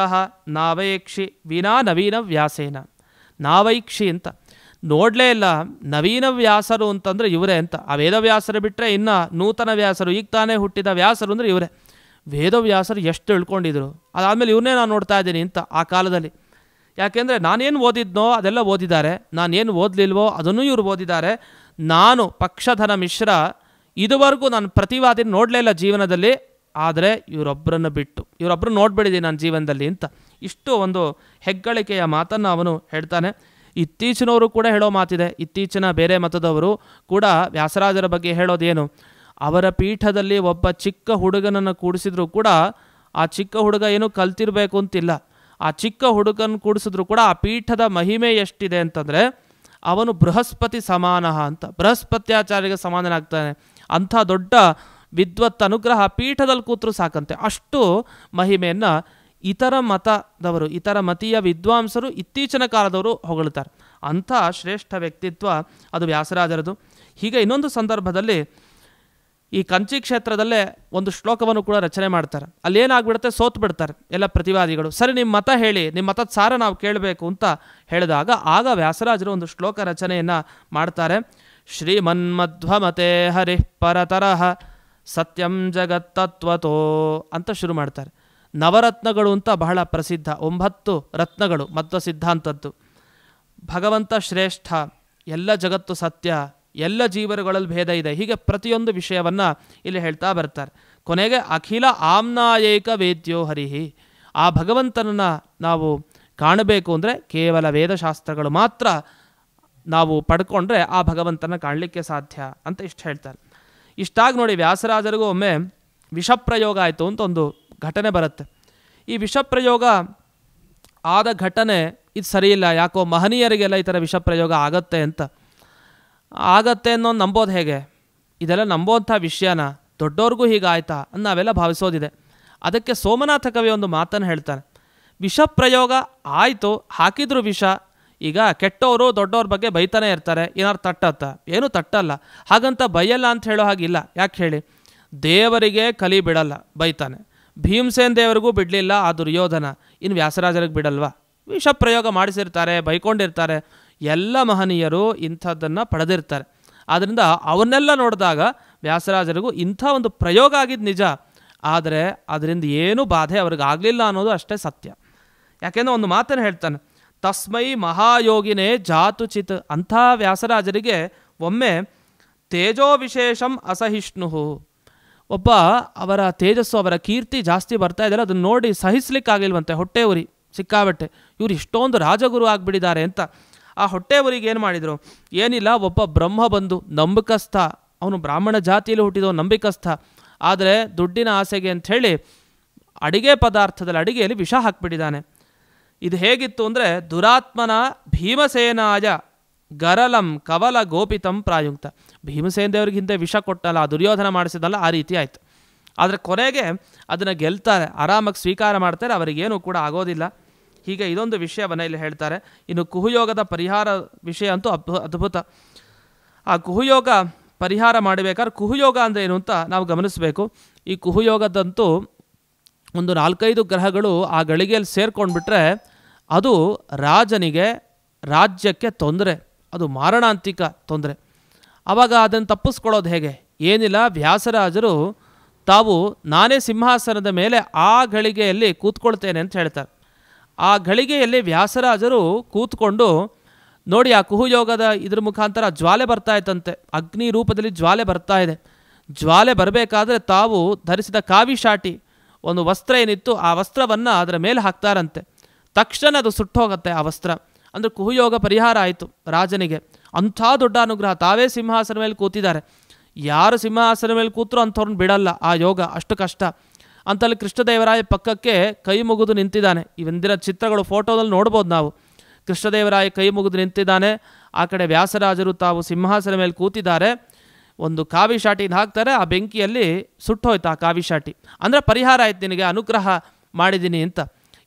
ನಾವೈಕ್ಷಿ ವಿನಾ ನವೀನ ವ್ಯಾಸೇನ. ನಾವೈಕ್ಷಿ ಅಂತ ನೋಡಲೇ ಇಲ್ಲ. ನವೀನ ವ್ಯಾಸರು ಅಂತಂದರೆ ಇವರೇ ಅಂತ. ಆ ವೇದವ್ಯಾಸರು ಬಿಟ್ಟರೆ ಇನ್ನು ನೂತನ ವ್ಯಾಸರು, ಈಗ ತಾನೇ ಹುಟ್ಟಿದ ವ್ಯಾಸರು ಅಂದರೆ ಇವರೇ. ವೇದವ್ಯಾಸರು ಎಷ್ಟು ತಿಳ್ಕೊಂಡಿದ್ರು, ಅದಾದಮೇಲೆ ಇವನ್ನೇ ನಾನು ನೋಡ್ತಾ ಇದ್ದೀನಿ ಅಂತ ಆ ಕಾಲದಲ್ಲಿ. ಯಾಕೆಂದರೆ ನಾನೇನು ಓದಿದ್ನೋ ಅದೆಲ್ಲ ಓದಿದ್ದಾರೆ, ನಾನೇನು ಓದಲಿಲ್ವೋ ಅದನ್ನೂ ಇವರು ಓದಿದ್ದಾರೆ. ನಾನು ಪಕ್ಷಧರ ಮಿಶ್ರ ಇದುವರೆಗೂ ನಾನು ಪ್ರತಿವಾದಿನ ನೋಡಲೇ ಇಲ್ಲ ಜೀವನದಲ್ಲಿ, ಆದರೆ ಇವರೊಬ್ಬರನ್ನು ಬಿಟ್ಟು ಇವರೊಬ್ಬರು ನೋಡ್ಬಿಟ್ಟಿದ್ದೀನಿ ನಾನು ಜೀವನದಲ್ಲಿ ಅಂತ. ಇಷ್ಟು ಒಂದು ಹೆಗ್ಗಳಿಕೆಯ ಮಾತನ್ನು ಅವನು ಹೇಳ್ತಾನೆ. ಇತ್ತೀಚಿನವರು ಕೂಡ ಹೇಳೋ ಮಾತಿದೆ. ಇತ್ತೀಚಿನ ಬೇರೆ ಮತದವರು ಕೂಡ ವ್ಯಾಸರಾಜರ ಬಗ್ಗೆ ಹೇಳೋದೇನು, ಅವರ ಪೀಠದಲ್ಲಿ ಒಬ್ಬ ಚಿಕ್ಕ ಹುಡುಗನನ್ನು ಕೂಡಿಸಿದ್ರು ಕೂಡ ಆ ಚಿಕ್ಕ ಹುಡುಗ ಏನು ಕಲ್ತಿರಬೇಕು ಅಂತಿಲ್ಲ. ಆ ಚಿಕ್ಕ ಹುಡುಗನ ಕೂಡಿಸಿದ್ರು ಕೂಡ ಆ ಪೀಠದ ಮಹಿಮೆ ಎಷ್ಟಿದೆ ಅಂತಂದರೆ ಅವನು ಬೃಹಸ್ಪತಿ ಸಮಾನ ಅಂತ, ಬೃಹಸ್ಪತ್ಯಾಚಾರ್ಯಗೆ ಸಮಾನನಾಗ್ತಾನೆ. ಅಂಥ ದೊಡ್ಡ ವಿದ್ವತ್ ಅನುಗ್ರಹ ಪೀಠದಲ್ಲಿ ಕೂತರು ಸಾಕಂತೆ. ಅಷ್ಟು ಮಹಿಮೆಯನ್ನು ಇತರ ಮತದವರು, ಇತರ ಮತೀಯ ವಿದ್ವಾಂಸರು ಇತ್ತೀಚಿನ ಕಾಲದವರು ಹೊಗಳ್ತಾರೆ. ಅಂಥ ಶ್ರೇಷ್ಠ ವ್ಯಕ್ತಿತ್ವ ಅದು ವ್ಯಾಸರಾಜರದು. ಹೀಗೆ ಇನ್ನೊಂದು ಸಂದರ್ಭದಲ್ಲಿ ಈ ಕಂಚಿ ಕ್ಷೇತ್ರದಲ್ಲೇ ಒಂದು ಶ್ಲೋಕವನ್ನು ಕೂಡ ರಚನೆ ಮಾಡ್ತಾರೆ. ಅಲ್ಲೇನಾಗ್ಬಿಡುತ್ತೆ, ಸೋತು ಬಿಡ್ತಾರೆ ಎಲ್ಲ ಪ್ರತಿವಾದಿಗಳು. ಸರಿ, ನಿಮ್ಮ ಮತ ಹೇಳಿ, ನಿಮ್ಮ ಮತದ ಸಾರ ನಾವು ಕೇಳಬೇಕು ಅಂತ ಹೇಳಿದಾಗ ಆಗ ವ್ಯಾಸರಾಜರು ಒಂದು ಶ್ಲೋಕ ರಚನೆಯನ್ನು ಮಾಡ್ತಾರೆ. ಶ್ರೀಮನ್ಮಧ್ವಮತೆ ಹರಿಃ ಪರತರಃ ಸತ್ಯಂ ಜಗತ್ತತ್ವತೋ ಅಂತ ಶುರು ಮಾಡ್ತಾರೆ. ನವರತ್ನಗಳು ಅಂತ ಬಹಳ ಪ್ರಸಿದ್ಧ 9 ರತ್ನಗಳು ಮಧ್ವ ಸಿದ್ಧಾಂತದ್ದು. ಭಗವಂತ ಶ್ರೇಷ್ಠ, ಎಲ್ಲ ಜಗತ್ತು ಸತ್ಯ, ಎಲ್ಲ ಜೀವರುಗಳಲ್ಲಿ ಭೇದ ಇದೆ, ಹೀಗೆ ಪ್ರತಿಯೊಂದು ವಿಷಯವನ್ನು ಇಲ್ಲಿ ಹೇಳ್ತಾ ಬರ್ತಾರೆ. ಕೊನೆಗೆ ಅಖಿಲ ಆಮ್ನಾಯೈಕ ವೇದ್ಯೋ ಹರಿಹಿ, ಆ ಭಗವಂತನನ್ನು ನಾವು ಕಾಣಬೇಕು ಅಂದರೆ ಕೇವಲ ವೇದಶಾಸ್ತ್ರಗಳು ಮಾತ್ರ ನಾವು ಪಡ್ಕೊಂಡ್ರೆ ಆ ಭಗವಂತನ ಕಾಣಲಿಕ್ಕೆ ಸಾಧ್ಯ ಅಂತ ಇಷ್ಟು ಹೇಳ್ತಾರೆ. ಇಷ್ಟಾಗಿ ನೋಡಿ ವ್ಯಾಸರಾಜರಿಗೂ ಒಮ್ಮೆ ವಿಷಪ್ರಯೋಗ ಆಯಿತು ಅಂತ ಒಂದು ಘಟನೆ ಬರುತ್ತೆ. ಈ ವಿಷಪ್ರಯೋಗ ಆದ ಘಟನೆ ಇದು ಸರಿಯಿಲ್ಲ, ಯಾಕೋ ಮಹನೀಯರಿಗೆಲ್ಲ ಈ ಥರ ವಿಷಪ್ರಯೋಗ ಆಗತ್ತೆ ಅಂತ. ಆಗತ್ತೆ ಅನ್ನೋ ನಂಬೋದು ಹೇಗೆ? ಇದೆಲ್ಲ ನಂಬೋಂಥ ವಿಷಯನ, ದೊಡ್ಡವ್ರಿಗೂ ಹೀಗಾಯ್ತಾ ಅಂತ ನಾವೆಲ್ಲ ಭಾವಿಸೋದಿದೆ. ಅದಕ್ಕೆ ಸೋಮನಾಥ ಕವಿ ಒಂದು ಮಾತನ್ನು ಹೇಳ್ತಾನೆ. ವಿಷಪ್ರಯೋಗ ಆಯಿತು, ಹಾಕಿದ್ರು ವಿಷ, ಈಗ ಕೆಟ್ಟವರು ದೊಡ್ಡವ್ರ ಬಗ್ಗೆ ಬೈತಾನೆ ಇರ್ತಾರೆ, ಏನಾರು ತಟ್ಟತ್ತ? ಏನೂ ತಟ್ಟಲ್ಲ. ಹಾಗಂತ ಬೈಯಲ್ಲ ಅಂತ ಹೇಳೋ ಹಾಗಿಲ್ಲ. ಯಾಕೆ ಹೇಳಿ? ದೇವರಿಗೆ ಕಲಿ ಬಿಡಲ್ಲ, ಬೈತಾನೆ. ಭೀಮಸೇನ್ ದೇವರಿಗೂ ಬಿಡಲಿಲ್ಲ ಆ ದುರ್ಯೋಧನ, ಇನ್ನು ವ್ಯಾಸರಾಜರಿಗೆ ಬಿಡಲ್ವಾ? ವಿಷ ಪ್ರಯೋಗ ಮಾಡಿಸಿರ್ತಾರೆ, ಬೈಕೊಂಡಿರ್ತಾರೆ. ಎಲ್ಲ ಮಹನೀಯರು ಇಂಥದ್ದನ್ನು ಪಡೆದಿರ್ತಾರೆ. ಆದ್ದರಿಂದ ಅವನ್ನೆಲ್ಲ ನೋಡಿದಾಗ ವ್ಯಾಸರಾಜರಿಗೂ ಇಂಥ ಒಂದು ಪ್ರಯೋಗ ಆಗಿದ್ದು ನಿಜ, ಆದರೆ ಅದರಿಂದ ಏನೂ ಬಾಧೆ ಅವ್ರಿಗೆ ಆಗಲಿಲ್ಲ ಅನ್ನೋದು ಅಷ್ಟೇ ಸತ್ಯ. ಯಾಕೆಂದರೆ ಒಂದು ಮಾತನ್ನು ಹೇಳ್ತಾನೆ, ತಸ್ಮೈ ಮಹಾಯೋಗಿನೇ ಜಾತುಚಿತ್. ಅಂಥ ವ್ಯಾಸರಾಜರಿಗೆ ಒಮ್ಮೆ ತೇಜೋ ವಿಶೇಷಂ ಅಸಹಿಷ್ಣು, ಒಬ್ಬ ಅವರ ತೇಜಸ್ಸು, ಅವರ ಕೀರ್ತಿ ಜಾಸ್ತಿ ಬರ್ತಾ ಇದ್ದಾರೆ, ಅದನ್ನು ನೋಡಿ ಸಹಿಸ್ಲಿಕ್ಕಾಗಿಲ್ವಂತೆ. ಹೊಟ್ಟೆ ಉರಿ ಸಿಕ್ಕಾಬಟ್ಟೆ, ಇವ್ರು ಇಷ್ಟೊಂದು ರಾಜಗುರು ಆಗಿಬಿಟ್ಟಿದ್ದಾರೆ ಅಂತ. ಆ ಹೊಟ್ಟೆ ಊರಿಗೆ ಏನು ಮಾಡಿದರು? ಏನಿಲ್ಲ, ಒಬ್ಬ ಬ್ರಹ್ಮ ಬಂದು ನಂಬಿಕಸ್ಥ, ಅವನು ಬ್ರಾಹ್ಮಣ ಜಾತಿಯಲ್ಲಿ ಹುಟ್ಟಿದವ, ನಂಬಿಕಸ್ಥ. ಆದರೆ ದುಡ್ಡಿನ ಆಸೆಗೆ ಅಂಥೇಳಿ ಅಡಿಗೆ ಪದಾರ್ಥದಲ್ಲಿ, ಅಡಿಗೆಯಲ್ಲಿ ವಿಷ ಹಾಕ್ಬಿಟ್ಟಿದ್ದಾನೆ. ಇದು ಹೇಗಿತ್ತು ಅಂದರೆ, ದುರಾತ್ಮನ ಭೀಮಸೇನಾಯ ಗರಲಂ ಕವಲ ಗೋಪಿತಂ ಪ್ರಾಯುಕ್ತ. ಭೀಮಸೇನ ದೇವ್ರಿಗೆ ಹಿಂದೆ ವಿಷ ಕೊಟ್ಟಲ್ಲ, ದುರ್ಯೋಧನ ಮಾಡಿಸಿದಲ್ಲ, ಆ ರೀತಿ ಆಯಿತು. ಆದರೆ ಕೊನೆಗೆ ಅದನ್ನು ಗೆಲ್ತಾರೆ, ಆರಾಮಾಗಿ ಸ್ವೀಕಾರ ಮಾಡ್ತಾರೆ, ಅವರಿಗೇನೂ ಕೂಡ ಆಗೋದಿಲ್ಲ. ಹೀಗೆ ಇದೊಂದು ವಿಷಯವನ್ನು ಇಲ್ಲಿ ಹೇಳ್ತಾರೆ. ಇನ್ನು ಕುಹುಯೋಗದ ಪರಿಹಾರ ವಿಷಯ ಅಂತೂ ಅದ್ಭುತ. ಆ ಕುಹುಯೋಗ ಪರಿಹಾರ ಮಾಡಬೇಕಾದ್ರೆ ಕುಹುಯೋಗ ಅಂದರೆ ಏನು ಅಂತ ನಾವು ಗಮನಿಸಬೇಕು. ಈ ಕುಹುಯೋಗದಂತೂ ಒಂದು 4-5 ಗ್ರಹಗಳು ಆ ಗಳಿಗೆಯಲ್ಲಿ ಸೇರ್ಕೊಂಡ್ಬಿಟ್ರೆ ಅದು ರಾಜನಿಗೆ, ರಾಜ್ಯಕ್ಕೆ ತೊಂದರೆ, ಅದು ಮಾರಣಾಂತಿಕ ತೊಂದರೆ. ಆವಾಗ ಅದನ್ನು ತಪ್ಪಿಸ್ಕೊಳ್ಳೋದು ಹೇಗೆ? ಏನಿಲ್ಲ, ವ್ಯಾಸರಾಜರು ತಾವು ನಾನೇ ಸಿಂಹಾಸನದ ಮೇಲೆ ಆ ಗಳಿಗೆಯಲ್ಲಿ ಕೂತ್ಕೊಳ್ತೇನೆ ಅಂತ ಹೇಳ್ತಾರೆ. ಆ ಗಳಿಗೆಯಲ್ಲಿ ವ್ಯಾಸರಾಜರು ಕೂತ್ಕೊಂಡು ನೋಡಿ, ಆ ಕುಹುಯೋಗದ ಇದ್ರ ಮುಖಾಂತರ ಜ್ವಾಲೆ ಬರ್ತಾ ಇತ್ತಂತೆ, ಅಗ್ನಿ ರೂಪದಲ್ಲಿ ಜ್ವಾಲೆ ಬರ್ತಾ ಇದೆ. ಜ್ವಾಲೆ ಬರಬೇಕಾದ್ರೆ ತಾವು ಧರಿಸಿದ ಕಾವಿಶಾಟಿ ಒಂದು ವಸ್ತ್ರ ಏನಿತ್ತು, ಆ ವಸ್ತ್ರವನ್ನು ಅದರ ಮೇಲೆ ಹಾಕ್ತಾರಂತೆ. ತಕ್ಷಣ ಅದು ಸುಟ್ಟೋಗುತ್ತೆ ಆ ವಸ್ತ್ರ. ಅಂದರೆ ಕುಹುಯೋಗ ಪರಿಹಾರ ಆಯಿತು ರಾಜನಿಗೆ. ಅಂಥ ದೊಡ್ಡ ಅನುಗ್ರಹ. ತಾವೇ ಸಿಂಹಾಸನ ಮೇಲೆ ಕೂತಿದ್ದಾರೆ, ಯಾರು ಸಿಂಹಾಸನ ಮೇಲೆ ಕೂತರೂ ಅಂಥವ್ರನ್ನ ಬಿಡಲ್ಲ ಆ ಯೋಗ, ಅಷ್ಟು ಕಷ್ಟ. ಅಂತಲ್ಲಿ ಕೃಷ್ಣದೇವರಾಯ ಪಕ್ಕಕ್ಕೆ ಕೈ ಮುಗಿದು ನಿಂತಿದ್ದಾನೆ. ಇವಂದಿನ ಚಿತ್ರಗಳು ಫೋಟೋದಲ್ಲಿ ನೋಡ್ಬೋದು ನಾವು. ಕೃಷ್ಣದೇವರಾಯ ಕೈ ಮುಗಿದು ನಿಂತಿದ್ದಾನೆ, ಆ ಕಡೆ ವ್ಯಾಸರಾಜರು ತಾವು ಸಿಂಹಾಸನ ಮೇಲೆ ಕೂತಿದ್ದಾರೆ. ಒಂದು ಕಾವಿಶಾಟಿನ ಹಾಕ್ತಾರೆ, ಆ ಬೆಂಕಿಯಲ್ಲಿ ಸುಟ್ಟೋಯ್ತು ಆ ಕಾವಿಶಾಟಿ. ಅಂದರೆ ಪರಿಹಾರ ಆಯ್ತು, ನಿನಗೆ ಅನುಗ್ರಹ ಮಾಡಿದ್ದೀನಿ ಅಂತ.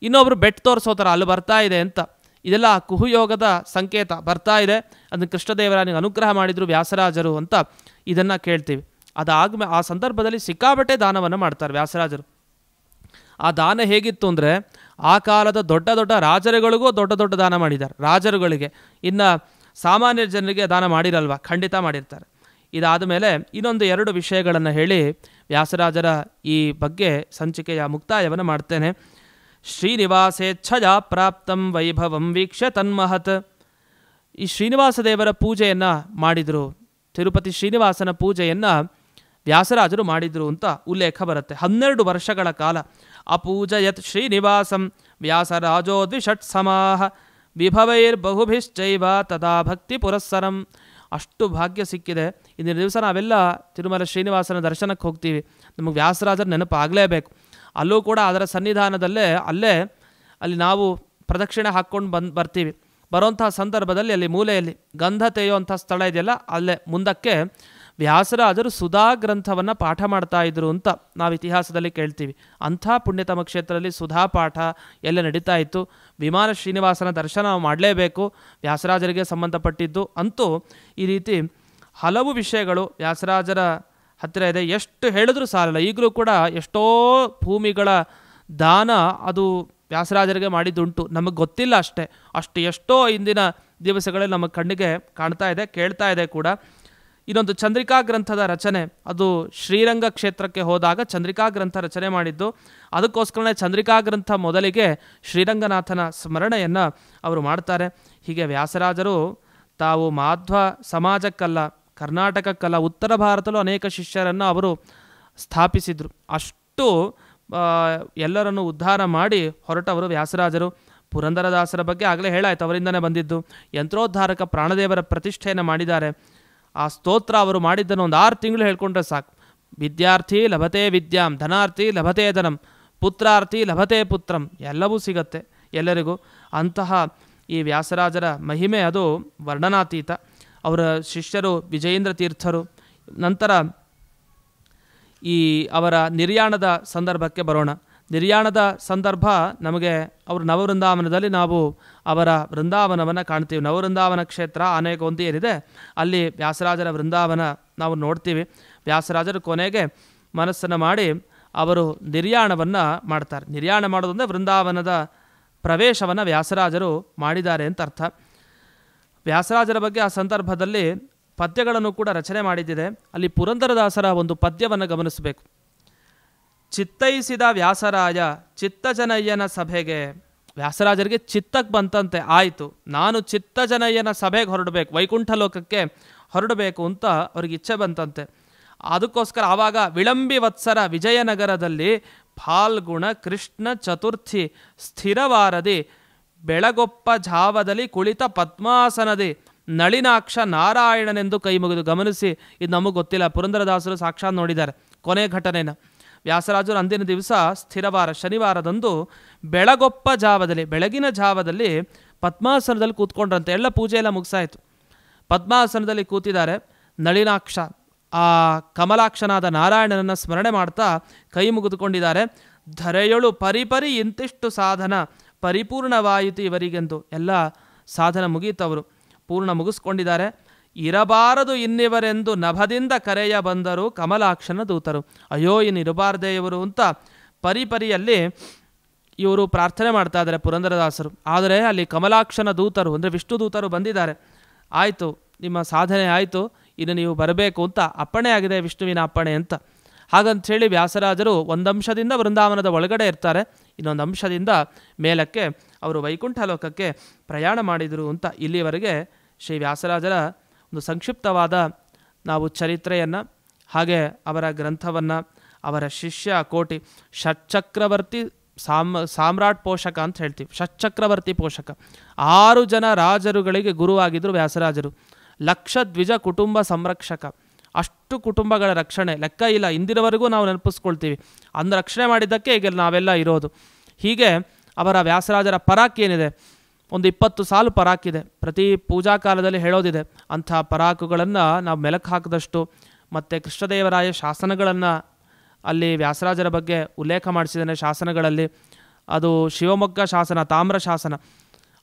ಇನ್ನೊಬ್ರು ಬೆಟ್ಟು ತೋರಿಸೋತಾರ, ಅಲ್ಲಿ ಬರ್ತಾ ಇದೆ ಅಂತ. ಇದೆಲ್ಲ ಕುಹುಯೋಗದ ಸಂಕೇತ, ಬರ್ತಾ ಇದೆ, ಅದನ್ನು ಕೃಷ್ಣದೇವರಾಯನಿಗೆ ಅನುಗ್ರಹ ಮಾಡಿದರು ವ್ಯಾಸರಾಜರು ಅಂತ ಇದನ್ನು ಕೇಳ್ತೀವಿ. ಅದಾದ್ಮೇಲೆ ಆ ಸಂದರ್ಭದಲ್ಲಿ ಸಿಕ್ಕಾಬಟ್ಟೆ ದಾನವನ್ನು ಮಾಡ್ತಾರೆ ವ್ಯಾಸರಾಜರು. ಆ ದಾನ ಹೇಗಿತ್ತು ಅಂದರೆ, ಆ ಕಾಲದ ದೊಡ್ಡ ದೊಡ್ಡ ರಾಜರುಗಳಿಗೂ ದೊಡ್ಡ ದೊಡ್ಡ ದಾನ ಮಾಡಿದ್ದಾರೆ, ರಾಜರುಗಳಿಗೆ. ಇನ್ನು ಸಾಮಾನ್ಯ ಜನರಿಗೆ ದಾನ ಮಾಡಿರಲ್ವ? ಖಂಡಿತ ಮಾಡಿರ್ತಾರೆ. ಇದಾದ ಮೇಲೆ ಇನ್ನೊಂದು 2 ವಿಷಯಗಳನ್ನು ಹೇಳಿ ವ್ಯಾಸರಾಜರ ಈ ಬಗ್ಗೆ ಸಂಚಿಕೆಯ ಮುಕ್ತಾಯವನ್ನು ಮಾಡ್ತೇನೆ. ಶ್ರೀನಿವಾಸೇಚ್ಛಜಾ ಪ್ರಾಪ್ತಂ ವೈಭವಂ ವೀಕ್ಷ ತನ್ಮಹತ್. ಈ ಶ್ರೀನಿವಾಸ ದೇವರ ಪೂಜೆಯನ್ನು ಮಾಡಿದರು, ತಿರುಪತಿ ಶ್ರೀನಿವಾಸನ ಪೂಜೆಯನ್ನು ವ್ಯಾಸರಾಜರು ಮಾಡಿದರು ಅಂತ ಉಲ್ಲೇಖ ಬರುತ್ತೆ. 12 ವರ್ಷಗಳ ಕಾಲ ಅಪೂಜಯತ್ ಶ್ರೀನಿವಾಸಂ ವ್ಯಾಸರಾಜೋ ದ್ವಿಷಟ್ಸಮಾಹ ವಿಭವೈರ್ಬಹುಭಿಶ್ಚೈವ ತದಾ ಭಕ್ತಿ ಪುರಸ್ಸರಂ. ಅಷ್ಟು ಭಾಗ್ಯ ಸಿಕ್ಕಿದೆ. ಇಂದಿನ ದಿವಸ ನಾವೆಲ್ಲ ತಿರುಮಲ ಶ್ರೀನಿವಾಸನ ದರ್ಶನಕ್ಕೆ ಹೋಗ್ತೀವಿ, ನಮಗೆ ವ್ಯಾಸರಾಜರ ನೆನಪು ಆಗಲೇಬೇಕು. ಅಲ್ಲೂ ಕೂಡ ಅದರ ಸನ್ನಿಧಾನದಲ್ಲೇ ಅಲ್ಲಿ ನಾವು ಪ್ರದಕ್ಷಿಣೆ ಹಾಕ್ಕೊಂಡು ಬರ್ತೀವಿ. ಬರೋಂಥ ಸಂದರ್ಭದಲ್ಲಿ ಅಲ್ಲಿ ಮೂಲೆಯಲ್ಲಿ ಗಂಧ ತೆಯ್ಯುವಂಥ ಸ್ಥಳ ಇದೆಯಲ್ಲ, ಅಲ್ಲೇ ಮುಂದಕ್ಕೆ ವ್ಯಾಸರಾಜರು ಸುಧಾ ಗ್ರಂಥವನ್ನು ಪಾಠ ಮಾಡ್ತಾ ಇದ್ರು ಅಂತ ನಾವು ಇತಿಹಾಸದಲ್ಲಿ ಕೇಳ್ತೀವಿ. ಅಂಥ ಪುಣ್ಯತಮ ಕ್ಷೇತ್ರದಲ್ಲಿ ಸುಧಾ ಪಾಠ ಎಲ್ಲ ನಡೀತಾ ಇತ್ತು. ವಿಮಾನ ಶ್ರೀನಿವಾಸನ ದರ್ಶನ ನಾವು ಮಾಡಲೇಬೇಕು, ವ್ಯಾಸರಾಜರಿಗೆ ಸಂಬಂಧಪಟ್ಟಿದ್ದು. ಅಂತೂ ಈ ರೀತಿ ಹಲವು ವಿಷಯಗಳು ವ್ಯಾಸರಾಜರ ಹತ್ತಿರ ಇದೆ, ಎಷ್ಟು ಹೇಳಿದ್ರೂ ಸಾಲಲ್ಲ. ಈಗಲೂ ಕೂಡ ಎಷ್ಟೋ ಭೂಮಿಗಳ ದಾನ ಅದು ವ್ಯಾಸರಾಜರಿಗೆ ಮಾಡಿದ್ದುಂಟು, ನಮಗೆ ಗೊತ್ತಿಲ್ಲ ಅಷ್ಟೇ. ಎಷ್ಟೋ ಇಂದಿನ ದಿವಸಗಳಲ್ಲಿ ನಮ್ಮ ಕಣ್ಣಿಗೆ ಕಾಣ್ತಾ ಇದೆ, ಕೇಳ್ತಾ ಇದೆ ಕೂಡ. ಇನ್ನೊಂದು ಚಂದ್ರಿಕಾ ಗ್ರಂಥದ ರಚನೆ, ಅದು ಶ್ರೀರಂಗ ಕ್ಷೇತ್ರಕ್ಕೆ ಹೋದಾಗ ಚಂದ್ರಿಕಾ ಗ್ರಂಥ ರಚನೆ ಮಾಡಿದ್ದು. ಅದಕ್ಕೋಸ್ಕರನೇ ಚಂದ್ರಿಕಾ ಗ್ರಂಥ ಮೊದಲಿಗೆ ಶ್ರೀರಂಗನಾಥನ ಸ್ಮರಣೆಯನ್ನು ಅವರು ಮಾಡ್ತಾರೆ. ಹೀಗೆ ವ್ಯಾಸರಾಜರು ತಾವು ಮಾಧ್ವ ಸಮಾಜಕ್ಕಲ್ಲ, ಕರ್ನಾಟಕಕ್ಕಲ್ಲ, ಉತ್ತರ ಭಾರತದಲ್ಲೂ ಅನೇಕ ಶಿಷ್ಯರನ್ನು ಅವರು ಸ್ಥಾಪಿಸಿದರು. ಅಷ್ಟು ಎಲ್ಲರನ್ನು ಉದ್ಧಾರ ಮಾಡಿ ಹೊರಟವರು ವ್ಯಾಸರಾಜರು. ಪುರಂದರದಾಸರ ಬಗ್ಗೆ ಆಗಲೇ ಹೇಳಾಯ್ತು, ಅವರಿಂದನೇ ಬಂದಿದ್ದು. ಯಂತ್ರೋದ್ಧಾರಕ ಪ್ರಾಣದೇವರ ಪ್ರತಿಷ್ಠೆಯನ್ನು ಮಾಡಿದ್ದಾರೆ. ಆ ಸ್ತೋತ್ರ ಅವರು ಮಾಡಿದ್ದನ್ನು ಒಂದು 6 ತಿಂಗಳು ಹೇಳ್ಕೊಂಡ್ರೆ ಸಾಕು. ವಿದ್ಯಾರ್ಥಿ ಲಭತೆ ವಿದ್ಯಾಂ, ಧನಾರ್ಥಿ ಲಭತೆ ಧನಂ, ಪುತ್ರಾರ್ಥಿ ಲಭತೆ ಪುತ್ರಂ, ಎಲ್ಲವೂ ಸಿಗತ್ತೆ ಎಲ್ಲರಿಗೂ. ಅಂತಹ ಈ ವ್ಯಾಸರಾಜರ ಮಹಿಮೆ ಅದು ವರ್ಣನಾತೀತ. ಅವರ ಶಿಷ್ಯರು ವಿಜಯೇಂದ್ರ ತೀರ್ಥರು. ನಂತರ ಈ ಅವರ ನಿರ್ಯಾಣದ ಸಂದರ್ಭಕ್ಕೆ ಬರೋಣ. ನಿರ್ಯಾಣದ ಸಂದರ್ಭ ನಮಗೆ ಅವರು ನವವೃಂದಾವನದಲ್ಲಿ ನಾವು ಅವರ ವೃಂದಾವನವನ್ನು ಕಾಣ್ತೀವಿ. ನವವೃಂದಾವನ ಕ್ಷೇತ್ರ ಆನೆಗೊಂದಿ ಏನಿದೆ ಅಲ್ಲಿ ವ್ಯಾಸರಾಜರ ವೃಂದಾವನ ನಾವು ನೋಡ್ತೀವಿ. ವ್ಯಾಸರಾಜರು ಕೊನೆಗೆ ಮನಸ್ಸನ್ನು ಮಾಡಿ ಅವರು ನಿರ್ಯಾಣವನ್ನು ಮಾಡ್ತಾರೆ. ನಿರ್ಯಾಣ ಮಾಡೋದಂದರೆ ವೃಂದಾವನದ ಪ್ರವೇಶವನ್ನು ವ್ಯಾಸರಾಜರು ಮಾಡಿದ್ದಾರೆ ಅಂತ ಅರ್ಥ. ವ್ಯಾಸರಾಜರ ಬಗ್ಗೆ ಆ ಸಂದರ್ಭದಲ್ಲಿ ಪದ್ಯಗಳನ್ನು ಕೂಡ ರಚನೆ ಮಾಡಿದ್ದಿದೆ. ಅಲ್ಲಿ ಪುರಂದರದಾಸರ ಒಂದು ಪದ್ಯವನ್ನು ಗಮನಿಸಬೇಕು. ಚಿತ್ತೈಸಿದ ವ್ಯಾಸರಾಯ ಚಿತ್ತಜನಯ್ಯನ ಸಭೆಗೆ. ವ್ಯಾಸರಾಜರಿಗೆ ಚಿತ್ತಕ್ಕೆ ಬಂತಂತೆ, ಆಯಿತು ನಾನು ಚಿತ್ತಜನಯ್ಯನ ಸಭೆಗೆ ಹೊರಡಬೇಕು, ವೈಕುಂಠ ಲೋಕಕ್ಕೆ ಹೊರಡಬೇಕು ಅಂತ ಅವ್ರಿಗೆ ಇಚ್ಛೆ ಬಂತಂತೆ. ಅದಕ್ಕೋಸ್ಕರ ಆವಾಗ ವಿಳಂಬಿ ವತ್ಸರ ವಿಜಯನಗರದಲ್ಲಿ ಫಾಲ್ಗುಣ ಕೃಷ್ಣ ಚತುರ್ಥಿ ಸ್ಥಿರವಾರದಿ ಬೆಳಗೊಪ್ಪ ಜಾವದಲ್ಲಿ ಕುಳಿತ ಪದ್ಮಾಸನದಿ ನಳಿನಾಕ್ಷ ನಾರಾಯಣನೆಂದು ಕೈ ಮುಗಿದು. ಗಮನಿಸಿ, ಇದು ನಮಗೆ ಗೊತ್ತಿಲ್ಲ, ಪುರಂದರದಾಸರು ಸಾಕ್ಷಾತ್ ನೋಡಿದ್ದಾರೆ ಕೊನೆ ಘಟನೆನ. ವ್ಯಾಸರಾಜರು ಅಂದಿನ ದಿವಸ ಸ್ಥಿರವಾರ ಶನಿವಾರದಂದು ಬೆಳಗೊಪ್ಪ ಜಾವದಲ್ಲಿ, ಬೆಳಗಿನ ಜಾವದಲ್ಲಿ ಪದ್ಮಾಸನದಲ್ಲಿ ಕೂತ್ಕೊಂಡ್ರಂತೆ. ಎಲ್ಲ ಪೂಜೆ ಎಲ್ಲ ಮುಗಿಸಾಯಿತು. ಪದ್ಮಾಸನದಲ್ಲಿ ಕೂತಿದ್ದಾರೆ. ನಳಿನಾಕ್ಷ ಆ ಕಮಲಾಕ್ಷನಾದ ನಾರಾಯಣನನ್ನು ಸ್ಮರಣೆ ಮಾಡ್ತಾ ಕೈ ಮುಗಿದುಕೊಂಡಿದ್ದಾರೆ. ಧರೆಯೊಳು ಪರಿಪರಿ ಇಂತಿಷ್ಟು ಸಾಧನ ಪರಿಪೂರ್ಣವಾಯಿತು ಇವರಿಗೆಂದು. ಎಲ್ಲ ಸಾಧನ ಮುಗೀತವರು ಪೂರ್ಣ ಮುಗಿಸ್ಕೊಂಡಿದ್ದಾರೆ. ಇರಬಾರದು ಇನ್ನಿವರೆಂದು ನಭದಿಂದ ಕರೆಯ ಬಂದರು ಕಮಲಾಕ್ಷನ ದೂತರು. ಅಯ್ಯೋ ಇನ್ನು ಇರಬಾರ್ದೇ ಇವರು ಅಂತ ಪರಿಪರಿಯಲ್ಲಿ ಇವರು ಪ್ರಾರ್ಥನೆ ಮಾಡ್ತಾ ಇದ್ದಾರೆ ಪುರಂದರದಾಸರು. ಆದರೆ ಅಲ್ಲಿ ಕಮಲಾಕ್ಷನ ದೂತರು ಅಂದರೆ ವಿಷ್ಣು ದೂತರು ಬಂದಿದ್ದಾರೆ. ಆಯಿತು, ನಿಮ್ಮ ಸಾಧನೆ ಆಯಿತು, ಇನ್ನು ನೀವು ಬರಬೇಕು ಅಂತ ಅಪ್ಪಣೆ ಆಗಿದೆ, ವಿಷ್ಣುವಿನ ಅಪ್ಪಣೆ ಅಂತ. ಹಾಗಂಥೇಳಿ ವ್ಯಾಸರಾಜರು ಒಂದಂಶದಿಂದ ವೃಂದಾವನದ ಒಳಗಡೆ ಇರ್ತಾರೆ, ಇನ್ನೊಂದು ಅಂಶದಿಂದ ಮೇಲಕ್ಕೆ ಅವರು ವೈಕುಂಠ ಲೋಕಕ್ಕೆ ಪ್ರಯಾಣ ಮಾಡಿದರು ಅಂತ ಇಲ್ಲಿವರೆಗೆ ಶ್ರೀ ವ್ಯಾಸರಾಜರ ಒಂದು ಸಂಕ್ಷಿಪ್ತವಾದ ನಾವು ಚರಿತ್ರೆಯನ್ನು, ಹಾಗೆ ಅವರ ಗ್ರಂಥವನ್ನು, ಅವರ ಶಿಷ್ಯ ಕೋಟಿ ಷಟ್ಚಕ್ರವರ್ತಿ ಸಾಮ್ರಾಟ್ ಪೋಷಕ ಅಂತ ಹೇಳ್ತೀವಿ. ಷಟ್ಚಕ್ರವರ್ತಿ ಪೋಷಕ 6 ಜನ ರಾಜರುಗಳಿಗೆ ಗುರುವಾಗಿದ್ದರು ವ್ಯಾಸರಾಜರು. ಲಕ್ಷ ದ್ವಿಜ ಕುಟುಂಬ ಸಂರಕ್ಷಕ, ಅಷ್ಟು ಕುಟುಂಬಗಳ ರಕ್ಷಣೆ ಲೆಕ್ಕ ಇಲ್ಲ, ಇಂದಿನವರೆಗೂ ನಾವು ನೆನಪಿಸ್ಕೊಳ್ತೀವಿ. ಅಂದು ರಕ್ಷಣೆ ಮಾಡಿದ್ದಕ್ಕೆ ಈಗ ನಾವೆಲ್ಲ ಇರೋದು. ಹೀಗೆ ಅವರ ವ್ಯಾಸರಾಜರ ಪರಾಕ್ ಏನಿದೆ, ಒಂದು 20 ಸಾಲು ಪರಾಕಿದೆ. ಪ್ರತಿ ಪೂಜಾ ಕಾಲದಲ್ಲಿ ಹೇಳೋದಿದೆ. ಅಂಥ ಪರಾಕುಗಳನ್ನು ನಾವು ಮೆಲಕ್ಕೆ ಹಾಕಿದಷ್ಟು, ಮತ್ತು ಕೃಷ್ಣದೇವರಾಯ ಶಾಸನಗಳನ್ನು ಅಲ್ಲಿ ವ್ಯಾಸರಾಜರ ಬಗ್ಗೆ ಉಲ್ಲೇಖ ಮಾಡಿಸಿದ್ದಾನೆ ಶಾಸನಗಳಲ್ಲಿ. ಅದು ಶಿವಮೊಗ್ಗ ಶಾಸನ, ತಾಮ್ರ ಶಾಸನ,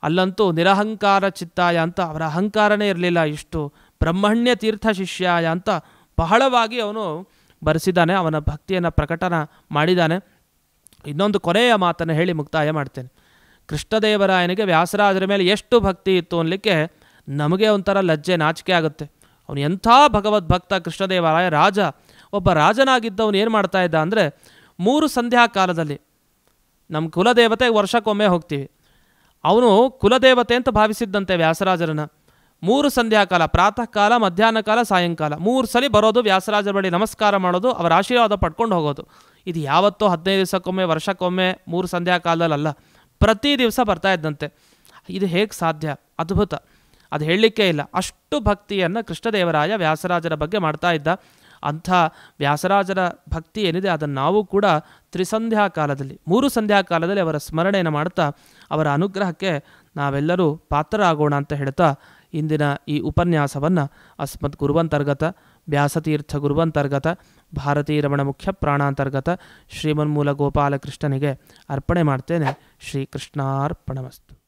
ಅಲ್ಲಂತೂ ನಿರಹಂಕಾರ ಚಿತ್ತಾಯ ಅಂತ ಅವರ ಅಹಂಕಾರನೇ ಇರಲಿಲ್ಲ, ಇಷ್ಟು ಬ್ರಹ್ಮಣ್ಯ ತೀರ್ಥ ಶಿಷ್ಯಾಯ ಅಂತ ಬಹಳವಾಗಿ ಅವನು ಬರೆಸಿದ್ದಾನೆ, ಅವನ ಭಕ್ತಿಯನ್ನು ಪ್ರಕಟನ ಮಾಡಿದ್ದಾನೆ. ಇನ್ನೊಂದು ಕೊನೆಯ ಮಾತನ್ನು ಹೇಳಿ ಮುಕ್ತಾಯ ಮಾಡ್ತೇನೆ. ಕೃಷ್ಣದೇವರಾಯನಿಗೆ ವ್ಯಾಸರಾಜರ ಮೇಲೆ ಎಷ್ಟು ಭಕ್ತಿ ಇತ್ತು ಅನ್ನಲಿಕ್ಕೆ ನಮಗೆ ಒಂಥರ ಲಜ್ಜೆ, ನಾಚಿಕೆ ಆಗುತ್ತೆ. ಅವನು ಎಂಥ ಭಗವದ್ಭಕ್ತ ಕೃಷ್ಣದೇವರಾಯ. ರಾಜ, ಒಬ್ಬ ರಾಜನಾಗಿದ್ದವನು ಏನು ಮಾಡ್ತಾ ಇದ್ದ ಅಂದರೆ, 3 ಸಂಧ್ಯಾ ಕಾಲದಲ್ಲಿ ನಮ್ಮ ಕುಲದೇವತೆಗೆ ವರ್ಷಕ್ಕೊಮ್ಮೆ ಹೋಗ್ತೀವಿ, ಅವನು ಕುಲದೇವತೆ ಅಂತ ಭಾವಿಸಿದ್ದಂತೆ ವ್ಯಾಸರಾಜರನ್ನು. 3 ಸಂಧ್ಯಾ ಕಾಲ, ಪ್ರಾತಃ ಕಾಲ, ಮಧ್ಯಾಹ್ನ ಕಾಲ, ಸಾಯಂಕಾಲ 3 ಸಲ ಬರೋದು, ವ್ಯಾಸರಾಜರ ಬಳಿ ನಮಸ್ಕಾರ ಮಾಡೋದು, ಅವರ ಆಶೀರ್ವಾದ ಪಡ್ಕೊಂಡು ಹೋಗೋದು. ಇದು ಯಾವತ್ತೋ 15 ದಿವಸಕ್ಕೊಮ್ಮೆ, ವರ್ಷಕ್ಕೊಮ್ಮೆ, 3 ಸಂಧ್ಯಾ ಕಾಲದಲ್ಲ, ಪ್ರತಿ ದಿವಸ ಬರ್ತಾ ಇದ್ದಂತೆ. ಇದು ಹೇಗೆ ಸಾಧ್ಯ? ಅದ್ಭುತ, ಅದು ಹೇಳಲಿಕ್ಕೆ ಇಲ್ಲ. ಅಷ್ಟು ಭಕ್ತಿಯನ್ನು ಕೃಷ್ಣದೇವರಾಯ ವ್ಯಾಸರಾಜರ ಬಗ್ಗೆ ಮಾಡ್ತಾ ಇದ್ದ. ಅಂಥ ವ್ಯಾಸರಾಜರ ಭಕ್ತಿ ಏನಿದೆ ಅದನ್ನು ನಾವು ಕೂಡ ತ್ರಿಸಂಧ್ಯಾ ಕಾಲದಲ್ಲಿ, 3 ಸಂಧ್ಯಾ ಕಾಲದಲ್ಲಿ ಅವರ ಸ್ಮರಣೆಯನ್ನು ಮಾಡ್ತಾ ಅವರ ಅನುಗ್ರಹಕ್ಕೆ ನಾವೆಲ್ಲರೂ ಪಾತ್ರರಾಗೋಣ ಅಂತ ಹೇಳ್ತಾ ಇಂದಿನ ಈ ಉಪನ್ಯಾಸವನ್ನು ಅಸ್ಮದ್ ಗುರುವಂತರ್ಗತ ವ್ಯಾಸತೀರ್ಥ ಗುರುವಂತರ್ಗತ ಭಾರತೀ ರಮಣ ಮುಖ್ಯ ಪ್ರಾಣಾಂತರ್ಗತ ಶ್ರೀಮನ್ಮೂಲ ಗೋಪಾಲಕೃಷ್ಣನಿಗೆ ಅರ್ಪಣೆ ಮಾಡ್ತೇನೆ. ಶ್ರೀಕೃಷ್ಣಾರ್ಪಣಮಸ್ತು.